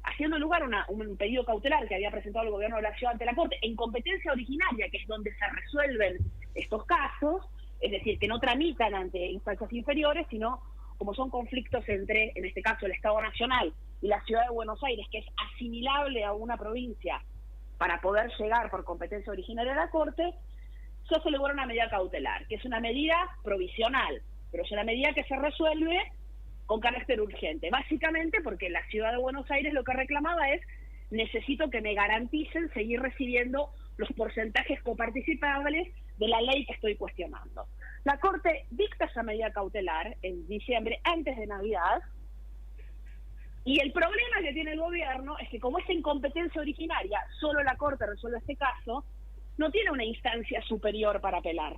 haciendo lugar a un pedido cautelar que había presentado el Gobierno de la Ciudad ante la Corte, en competencia originaria, que es donde se resuelven estos casos, es decir, que no tramitan ante instancias inferiores, sino como son conflictos entre, en este caso, el Estado Nacional y la Ciudad de Buenos Aires, que es asimilable a una provincia para poder llegar por competencia originaria a la Corte, se hace lugar una medida cautelar, que es una medida provisional, pero es una medida que se resuelve con carácter urgente, básicamente porque la Ciudad de Buenos Aires lo que reclamaba es: necesito que me garanticen seguir recibiendo los porcentajes coparticipables de la ley que estoy cuestionando. La Corte dicta esa medida cautelar en diciembre, antes de Navidad, y el problema que tiene el gobierno es que como es en competencia originaria, solo la Corte resuelve este caso, no tiene una instancia superior para apelar.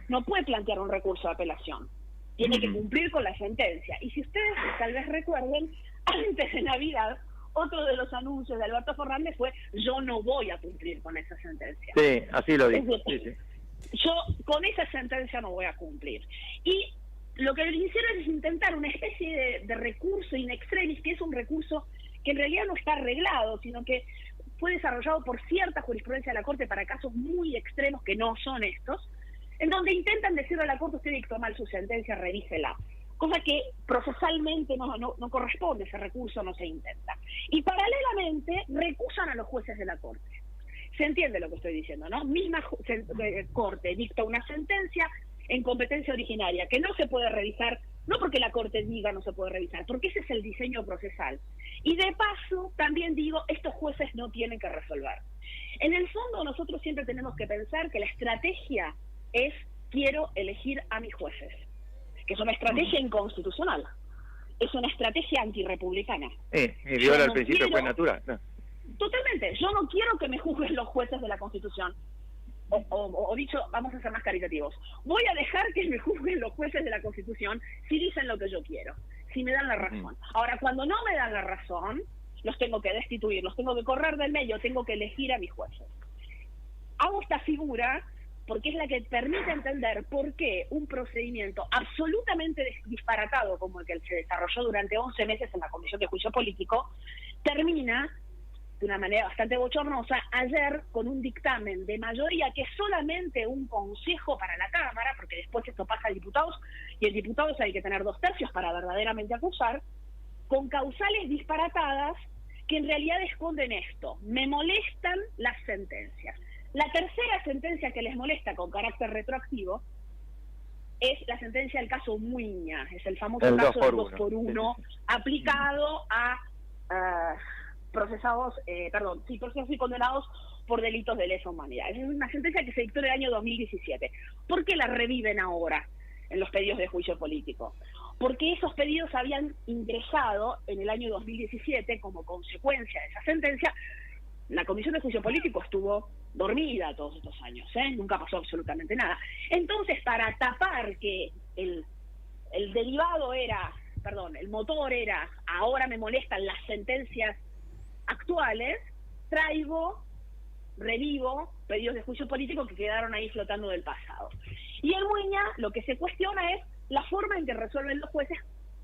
No puede plantear un recurso de apelación. Tiene que cumplir con la sentencia. Y si ustedes tal vez recuerden, antes de Navidad, otro de los anuncios de Alberto Fernández fue: yo no voy a cumplir con esa sentencia. Sí, así lo dijo. Yo con esa sentencia no voy a cumplir. Y lo que hicieron es intentar una especie de recurso in extremis, que es un recurso que en realidad no está arreglado, sino que fue desarrollado por cierta jurisprudencia de la Corte para casos muy extremos que no son estos, en donde intentan decirle a la Corte: usted dictó mal su sentencia, revísela. Cosa que procesalmente no corresponde, ese recurso no se intenta. Y paralelamente recusan a los jueces de la Corte. Se entiende lo que estoy diciendo, ¿no? Misma Corte dicta una sentencia en competencia originaria que no se puede revisar, no porque la Corte diga no se puede revisar, porque ese es el diseño procesal. Y de paso, también digo, estos jueces no tienen que resolver. En el fondo, nosotros siempre tenemos que pensar que la estrategia es: quiero elegir a mis jueces, que es una estrategia inconstitucional, es una estrategia antirrepublicana. Y viola el principio fue natural. No. Totalmente, yo no quiero que me juzguen los jueces de la Constitución. O dicho, vamos a ser más caritativos, voy a dejar que me juzguen los jueces de la Constitución si dicen lo que yo quiero, si me dan la razón. Ahora, cuando no me dan la razón, los tengo que destituir, los tengo que correr del medio, tengo que elegir a mis jueces. Hago esta figura porque es la que permite entender por qué un procedimiento absolutamente disparatado como el que se desarrolló durante 11 meses en la Comisión de Juicio Político termina de una manera bastante bochornosa ayer con un dictamen de mayoría que es solamente un consejo para la Cámara, porque después esto pasa a diputados, y en diputados hay que tener 2/3 para verdaderamente acusar, con causales disparatadas que en realidad esconden esto: me molestan las sentencias. La tercera sentencia que les molesta con carácter retroactivo es la sentencia del caso Muiña, es el famoso caso del 2x1 aplicado a procesados y condenados por delitos de lesa humanidad. Es una sentencia que se dictó en el año 2017. ¿Por qué la reviven ahora? en los pedidos de juicio político, porque esos pedidos habían ingresado en el año 2017 como consecuencia de esa sentencia. La Comisión de Juicio Político estuvo dormida todos estos años, nunca pasó absolutamente nada. Entonces, para tapar que el derivado era, el motor era, ahora me molestan las sentencias actuales, revivo pedidos de juicio político que quedaron ahí flotando del pasado. Y en Muiña lo que se cuestiona es la forma en que resuelven los jueces,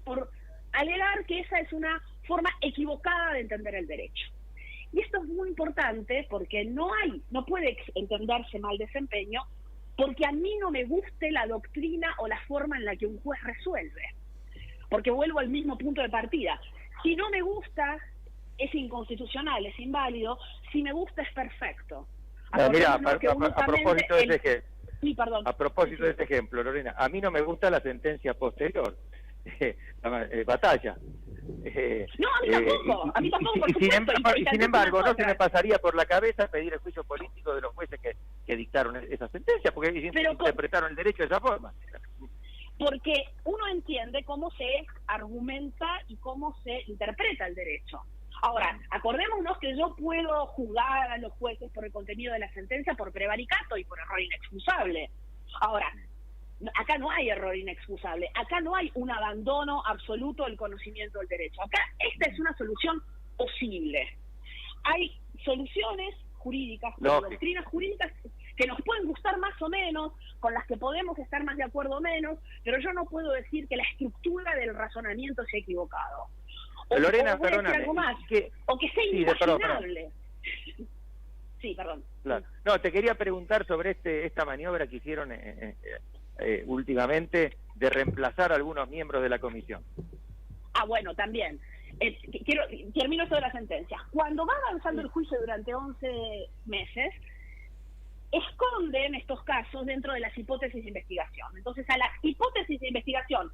por alegar que esa es una forma equivocada de entender el derecho. Y esto es muy importante porque no puede entenderse mal desempeño porque a mí no me guste la doctrina o la forma en la que un juez resuelve. Porque vuelvo al mismo punto de partida. Si no me gusta, es inconstitucional, es inválido. Si me gusta, es perfecto. Mira, a propósito de ese ejemplo. Sí, perdón. A propósito de este ejemplo, Lorena, a mí no me gusta la sentencia posterior, Batalla. No, a mí tampoco, por supuesto. Y sin embargo, no se me pasaría por la cabeza pedir el juicio político de los jueces que dictaron esa sentencia, porque interpretaron el derecho de esa forma. Porque uno entiende cómo se argumenta y cómo se interpreta el derecho. Ahora, acordémonos que yo puedo juzgar a los jueces por el contenido de la sentencia por prevaricato y por error inexcusable. Ahora, acá no hay error inexcusable, acá no hay un abandono absoluto del conocimiento del derecho. Acá esta es una solución posible. Hay soluciones jurídicas, doctrinas jurídicas que nos pueden gustar más o menos, con las que podemos estar más de acuerdo o menos, pero yo no puedo decir que la estructura del razonamiento sea equivocado. Lorena, perdóname. O que sea imaginable. Sí, perdón. Claro. No, te quería preguntar sobre esta maniobra que hicieron últimamente de reemplazar a algunos miembros de la comisión. Bueno, también. Termino esto de la sentencia. Cuando va avanzando el juicio durante 11 meses, esconden estos casos dentro de las hipótesis de investigación. Entonces, a las hipótesis de investigación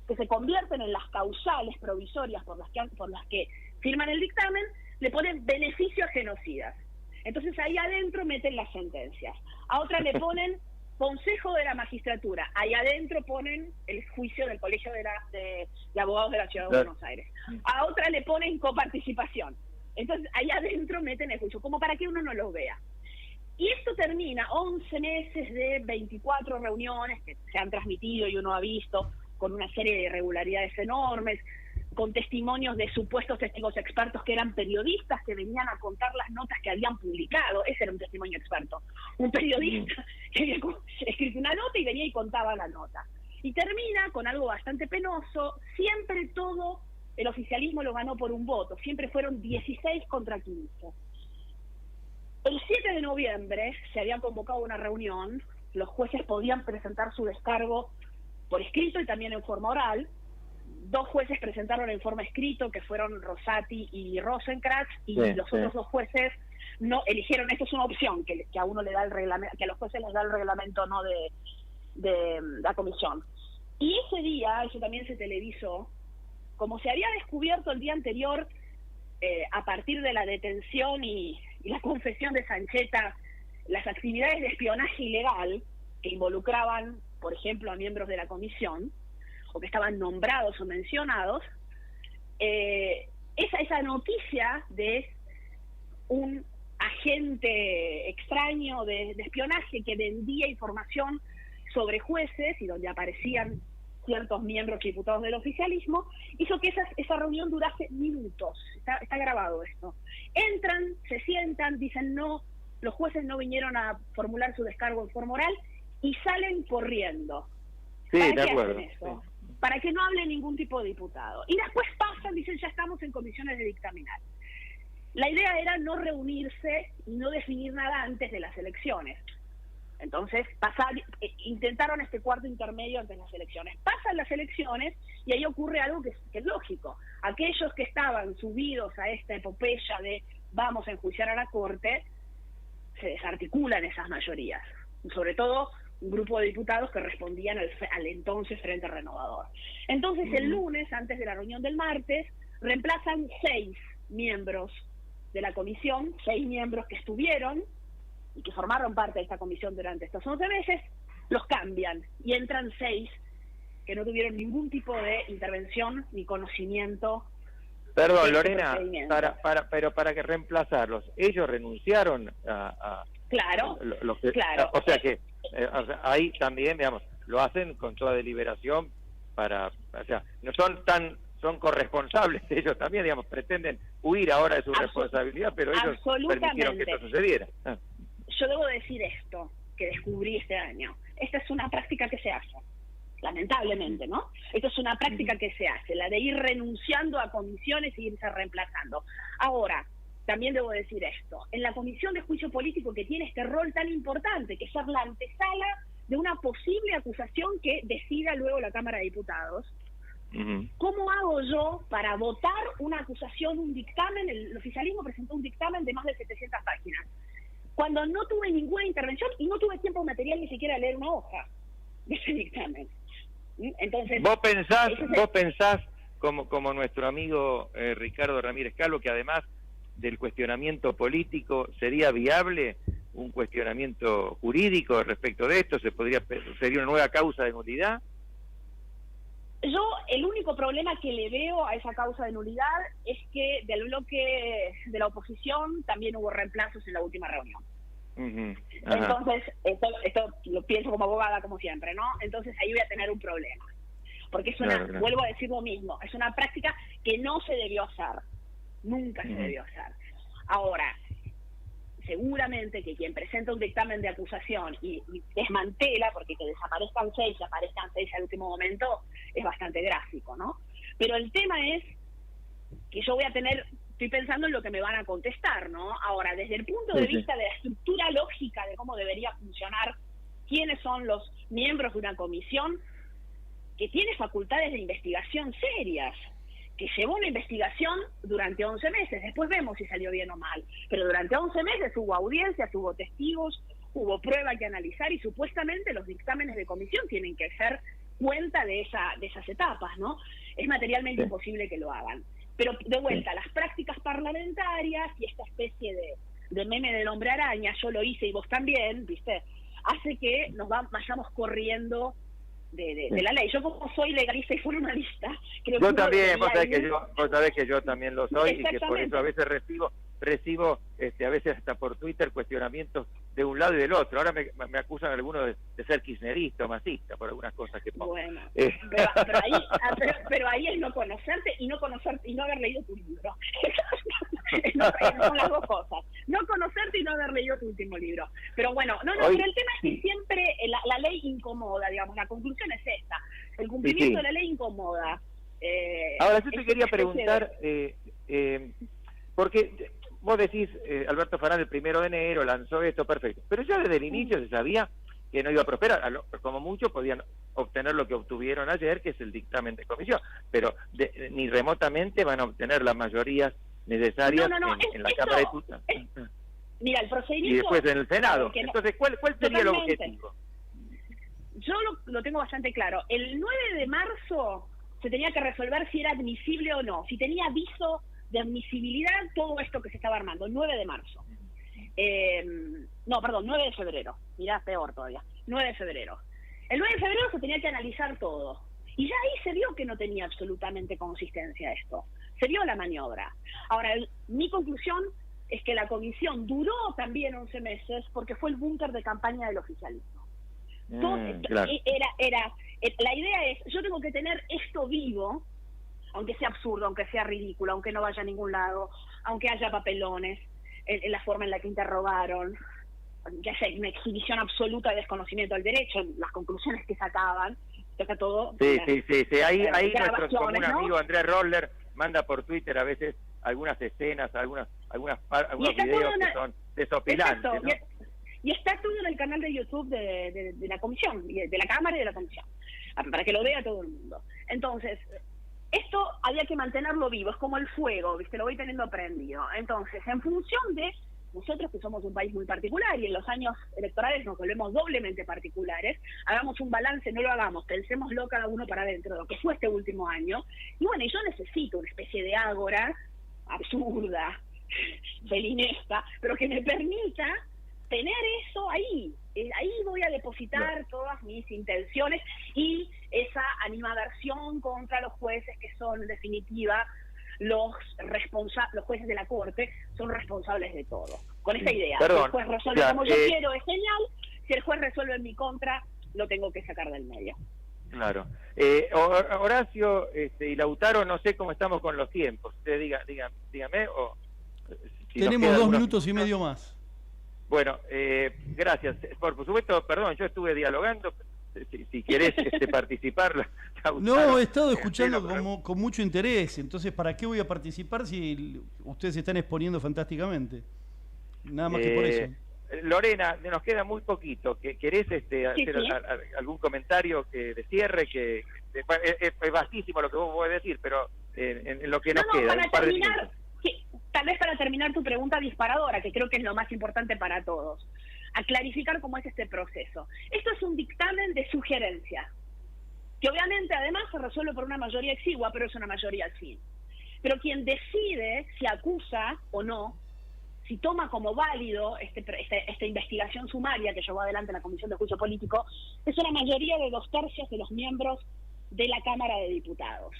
que se convierten en las causales provisorias por las que firman el dictamen, le ponen beneficios genocidas. Entonces ahí adentro meten las sentencias. A otra le ponen Consejo de la Magistratura. Ahí adentro ponen el juicio del Colegio de Abogados de la Ciudad de Buenos Aires. A otra le ponen coparticipación. Entonces ahí adentro meten el juicio, como para que uno no lo vea. Y esto termina 11 meses de 24 reuniones que se han transmitido y uno ha visto, con una serie de irregularidades enormes, con testimonios de supuestos testigos expertos que eran periodistas que venían a contar las notas que habían publicado. Ese era un testimonio experto. Un periodista que había escrito una nota y venía y contaba la nota. Y termina con algo bastante penoso. Siempre todo el oficialismo lo ganó por un voto. Siempre fueron 16 contra 15. El 7 de noviembre se había convocado una reunión. Los jueces podían presentar su descargo por escrito y también en forma oral. 2 jueces presentaron en forma escrito, que fueron Rosati y Rosenkrantz, y los otros 2 jueces no eligieron. Esto es una opción que a uno le da el reglamento, que a los jueces les da el reglamento, no de la comisión. Y ese día, eso también se televisó, como se había descubierto el día anterior, a partir de la detención y la confesión de Sancheta, las actividades de espionaje ilegal que involucraban, por ejemplo, a miembros de la comisión, o que estaban nombrados o mencionados, esa noticia de un agente extraño de espionaje que vendía información sobre jueces y donde aparecían ciertos miembros y diputados del oficialismo, hizo que esa reunión durase minutos. Está grabado esto. Entran, se sientan, dicen no, los jueces no vinieron a formular su descargo en forma oral y salen corriendo. Sí, ¿Para de qué acuerdo. hacen eso? Para que no hable ningún tipo de diputado. Y después pasan, dicen ya estamos en comisiones de dictaminar. La idea era no reunirse y no definir nada antes de las elecciones. Entonces intentaron este cuarto intermedio antes de las elecciones. Pasan las elecciones y ahí ocurre algo que es lógico. Aquellos que estaban subidos a esta epopeya de vamos a enjuiciar a la Corte, se desarticulan esas mayorías. Sobre todo un grupo de diputados que respondían al entonces Frente Renovador. Entonces el lunes, antes de la reunión del martes, reemplazan 6 miembros de la comisión, 6 miembros que estuvieron y que formaron parte de esta comisión durante estos 11 meses, los cambian y entran 6 que no tuvieron ningún tipo de intervención ni conocimiento. Perdón, de Lorena, este procedimiento. pero para que reemplazarlos, ellos renunciaron a Claro, lo que, claro. o sea que o sea, ahí también, digamos, lo hacen con toda deliberación o sea, no son corresponsables ellos también, digamos, pretenden huir ahora de su responsabilidad, pero ellos permitieron que esto sucediera. Yo debo decir esto, que descubrí este año. Esta es una práctica que se hace, lamentablemente, ¿no? Esta es una práctica que se hace, la de ir renunciando a comisiones y irse reemplazando. Ahora, también debo decir esto, en la Comisión de Juicio Político, que tiene este rol tan importante, que es ser la antesala de una posible acusación que decida luego la Cámara de Diputados, ¿cómo hago yo para votar una acusación, un dictamen? El oficialismo presentó un dictamen de más de 700 páginas, cuando no tuve ninguna intervención y no tuve tiempo material ni siquiera de leer una hoja de ese dictamen. Entonces, ¿Vos pensás como nuestro amigo Ricardo Ramírez Calvo, que además del cuestionamiento político, ¿sería viable un cuestionamiento jurídico respecto de esto? ¿Sería una nueva causa de nulidad? Yo, el único problema que le veo a esa causa de nulidad es que del bloque de la oposición también hubo reemplazos en la última reunión. Entonces, esto lo pienso como abogada, como siempre, ¿no? Entonces ahí voy a tener un problema. Porque es una, vuelvo a decir lo mismo, es una práctica que no se debió hacer. Nunca se debió hacer. Ahora, seguramente que quien presenta un dictamen de acusación y desmantela, porque que desaparezcan 6 y aparezcan 6 al último momento, es bastante gráfico, ¿no? Pero el tema es que yo voy a tener, estoy pensando en lo que me van a contestar, ¿no? Ahora, desde el punto de vista de la estructura lógica de cómo debería funcionar, quiénes son los miembros de una comisión que tiene facultades de investigación serias, que llevó una investigación durante 11 meses, después vemos si salió bien o mal, pero durante 11 meses hubo audiencias, hubo testigos, hubo prueba que analizar y supuestamente los dictámenes de comisión tienen que hacer cuenta de esas etapas, ¿no? Es materialmente imposible que lo hagan. Pero de vuelta, las prácticas parlamentarias y esta especie de meme del hombre araña, yo lo hice y vos también, ¿viste? Hace que nos vayamos corriendo de la ley. Yo como soy legalista y formalista, creo que... Yo también, vos sabés que yo también lo soy y que por eso a veces recibo a veces hasta por Twitter cuestionamientos de un lado y del otro. Ahora me acusan algunos de ser kirchnerista o masista por algunas cosas que pongo. Bueno, pero ahí es no conocerte y no haber leído tu libro. Son las dos cosas. No conocerte y no haber leído tu último libro. Pero bueno, pero el tema es que siempre la ley incomoda, digamos, la conclusión es esta. El cumplimiento de la ley incomoda. Ahora yo te quería preguntar, porque vos decís, Alberto Fernández el 1 de enero lanzó esto, perfecto, pero ya desde el inicio se sabía que no iba a prosperar, como mucho podían obtener lo que obtuvieron ayer, que es el dictamen de comisión, pero ni remotamente van a obtener las mayorías necesarias en la Cámara de Diputados. Mira, el procedimiento... Y después en el Senado. Entonces, ¿cuál sería el objetivo? Yo lo tengo bastante claro. El 9 de marzo se tenía que resolver si era admisible o no, si tenía aviso de admisibilidad todo esto que se estaba armando, el 9 de marzo. 9 de febrero. Mirá, peor todavía. 9 de febrero. El 9 de febrero se tenía que analizar todo. Y ya ahí se vio que no tenía absolutamente consistencia esto. Se vio la maniobra. Ahora, mi conclusión es que la comisión duró también 11 meses porque fue el búnker de campaña del oficialismo. Claro. La idea es, yo tengo que tener esto vivo, aunque sea absurdo, aunque sea ridículo, aunque no vaya a ningún lado, aunque haya papelones, en la forma en la que interrogaron, que haya una exhibición absoluta de desconocimiento del derecho, las conclusiones que sacaban, toca todo. Sí. Ahí nuestro común amigo Andrés Roller manda por Twitter a veces algunas escenas, algunos videos que son desopilantes, ¿no? Y está todo en el canal de YouTube de la comisión, de la Cámara y de la comisión, para que lo vea todo el mundo. Entonces, esto había que mantenerlo vivo, es como el fuego, ¿viste? Lo voy teniendo prendido. Entonces, en función de nosotros, que somos un país muy particular y en los años electorales nos volvemos doblemente particulares, hagamos un balance, no lo hagamos, pensémoslo cada uno para adentro de lo que fue este último año. Y bueno, yo necesito una especie de ágora absurda, felinesta, pero que me permita tener eso ahí. Ahí voy a depositar depositar todas mis intenciones y esa animadversión contra los jueces que son, en definitiva, los jueces de la Corte son responsables de todo. Con esa idea, si el juez resuelve como yo quiero, es genial. Si el juez resuelve en mi contra, lo tengo que sacar del medio. Claro. Horacio y Lautaro, no sé cómo estamos con los tiempos. Usted dígame. Si tenemos 2 minutos y medio más. Bueno, gracias. Por supuesto, perdón, yo estuve dialogando. Si querés participar, Lautaro. No, he estado escuchando con mucho interés. Entonces, ¿para qué voy a participar si ustedes se están exponiendo fantásticamente? Nada más que por eso. Lorena, nos queda muy poquito. ¿Querés hacer algún comentario de cierre? Que es vastísimo lo que vos podés decir, pero en lo que nos queda. Para terminar, tal vez para terminar tu pregunta disparadora, que creo que es lo más importante para todos, a clarificar cómo es este proceso. Esto es un dictamen de sugerencia, que obviamente además se resuelve por una mayoría exigua, pero es una mayoría al fin. Pero quien decide si acusa o no, si toma como válido esta investigación sumaria que llevó adelante la Comisión de Juicio Político, es una mayoría de 2/3 de los miembros de la Cámara de Diputados.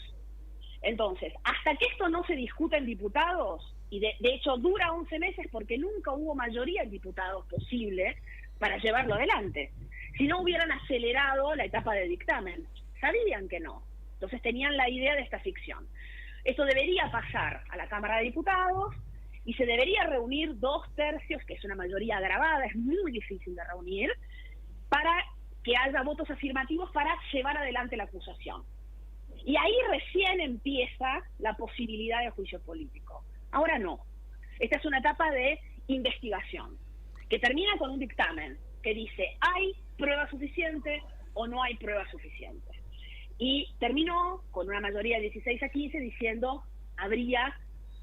Entonces, hasta que esto no se discuta en diputados, y de hecho dura 11 meses porque nunca hubo mayoría en diputados posible para llevarlo adelante. Si no hubieran acelerado la etapa de dictamen, sabían que no. Entonces tenían la idea de esta ficción. Esto debería pasar a la Cámara de Diputados, y se debería reunir 2/3, que es una mayoría agravada, es muy difícil de reunir, para que haya votos afirmativos para llevar adelante la acusación. Y ahí recién empieza la posibilidad de juicio político. Ahora no. Esta es una etapa de investigación, que termina con un dictamen que dice, ¿hay prueba suficiente o no hay prueba suficiente? Y terminó con una mayoría de 16-15 diciendo, habría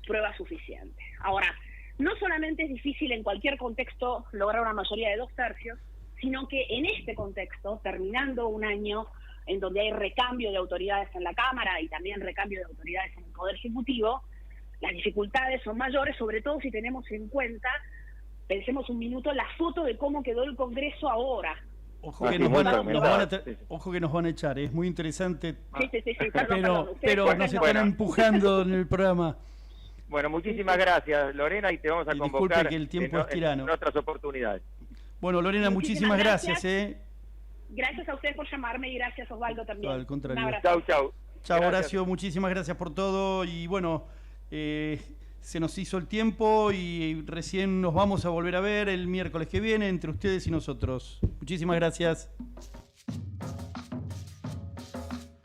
prueba suficiente. Ahora, no solamente es difícil en cualquier contexto lograr una mayoría de 2/3, sino que en este contexto, terminando un año en donde hay recambio de autoridades en la Cámara y también recambio de autoridades en el Poder Ejecutivo, las dificultades son mayores, sobre todo si tenemos en cuenta, pensemos un minuto, la foto de cómo quedó el Congreso ahora. Ojo que nos van a echar, es muy interesante, sí, pero nos están empujando en el programa. Bueno, muchísimas gracias, Lorena, y te vamos a convocar que el tiempo es tirano. En otras oportunidades. Bueno, Lorena, muchísimas gracias. Gracias a ustedes por llamarme y gracias, Osvaldo, también. Al contrario. Chau. Chao, Horacio, muchísimas gracias por todo. Y bueno, se nos hizo el tiempo y recién nos vamos a volver a ver el miércoles que viene entre ustedes y nosotros. Muchísimas gracias.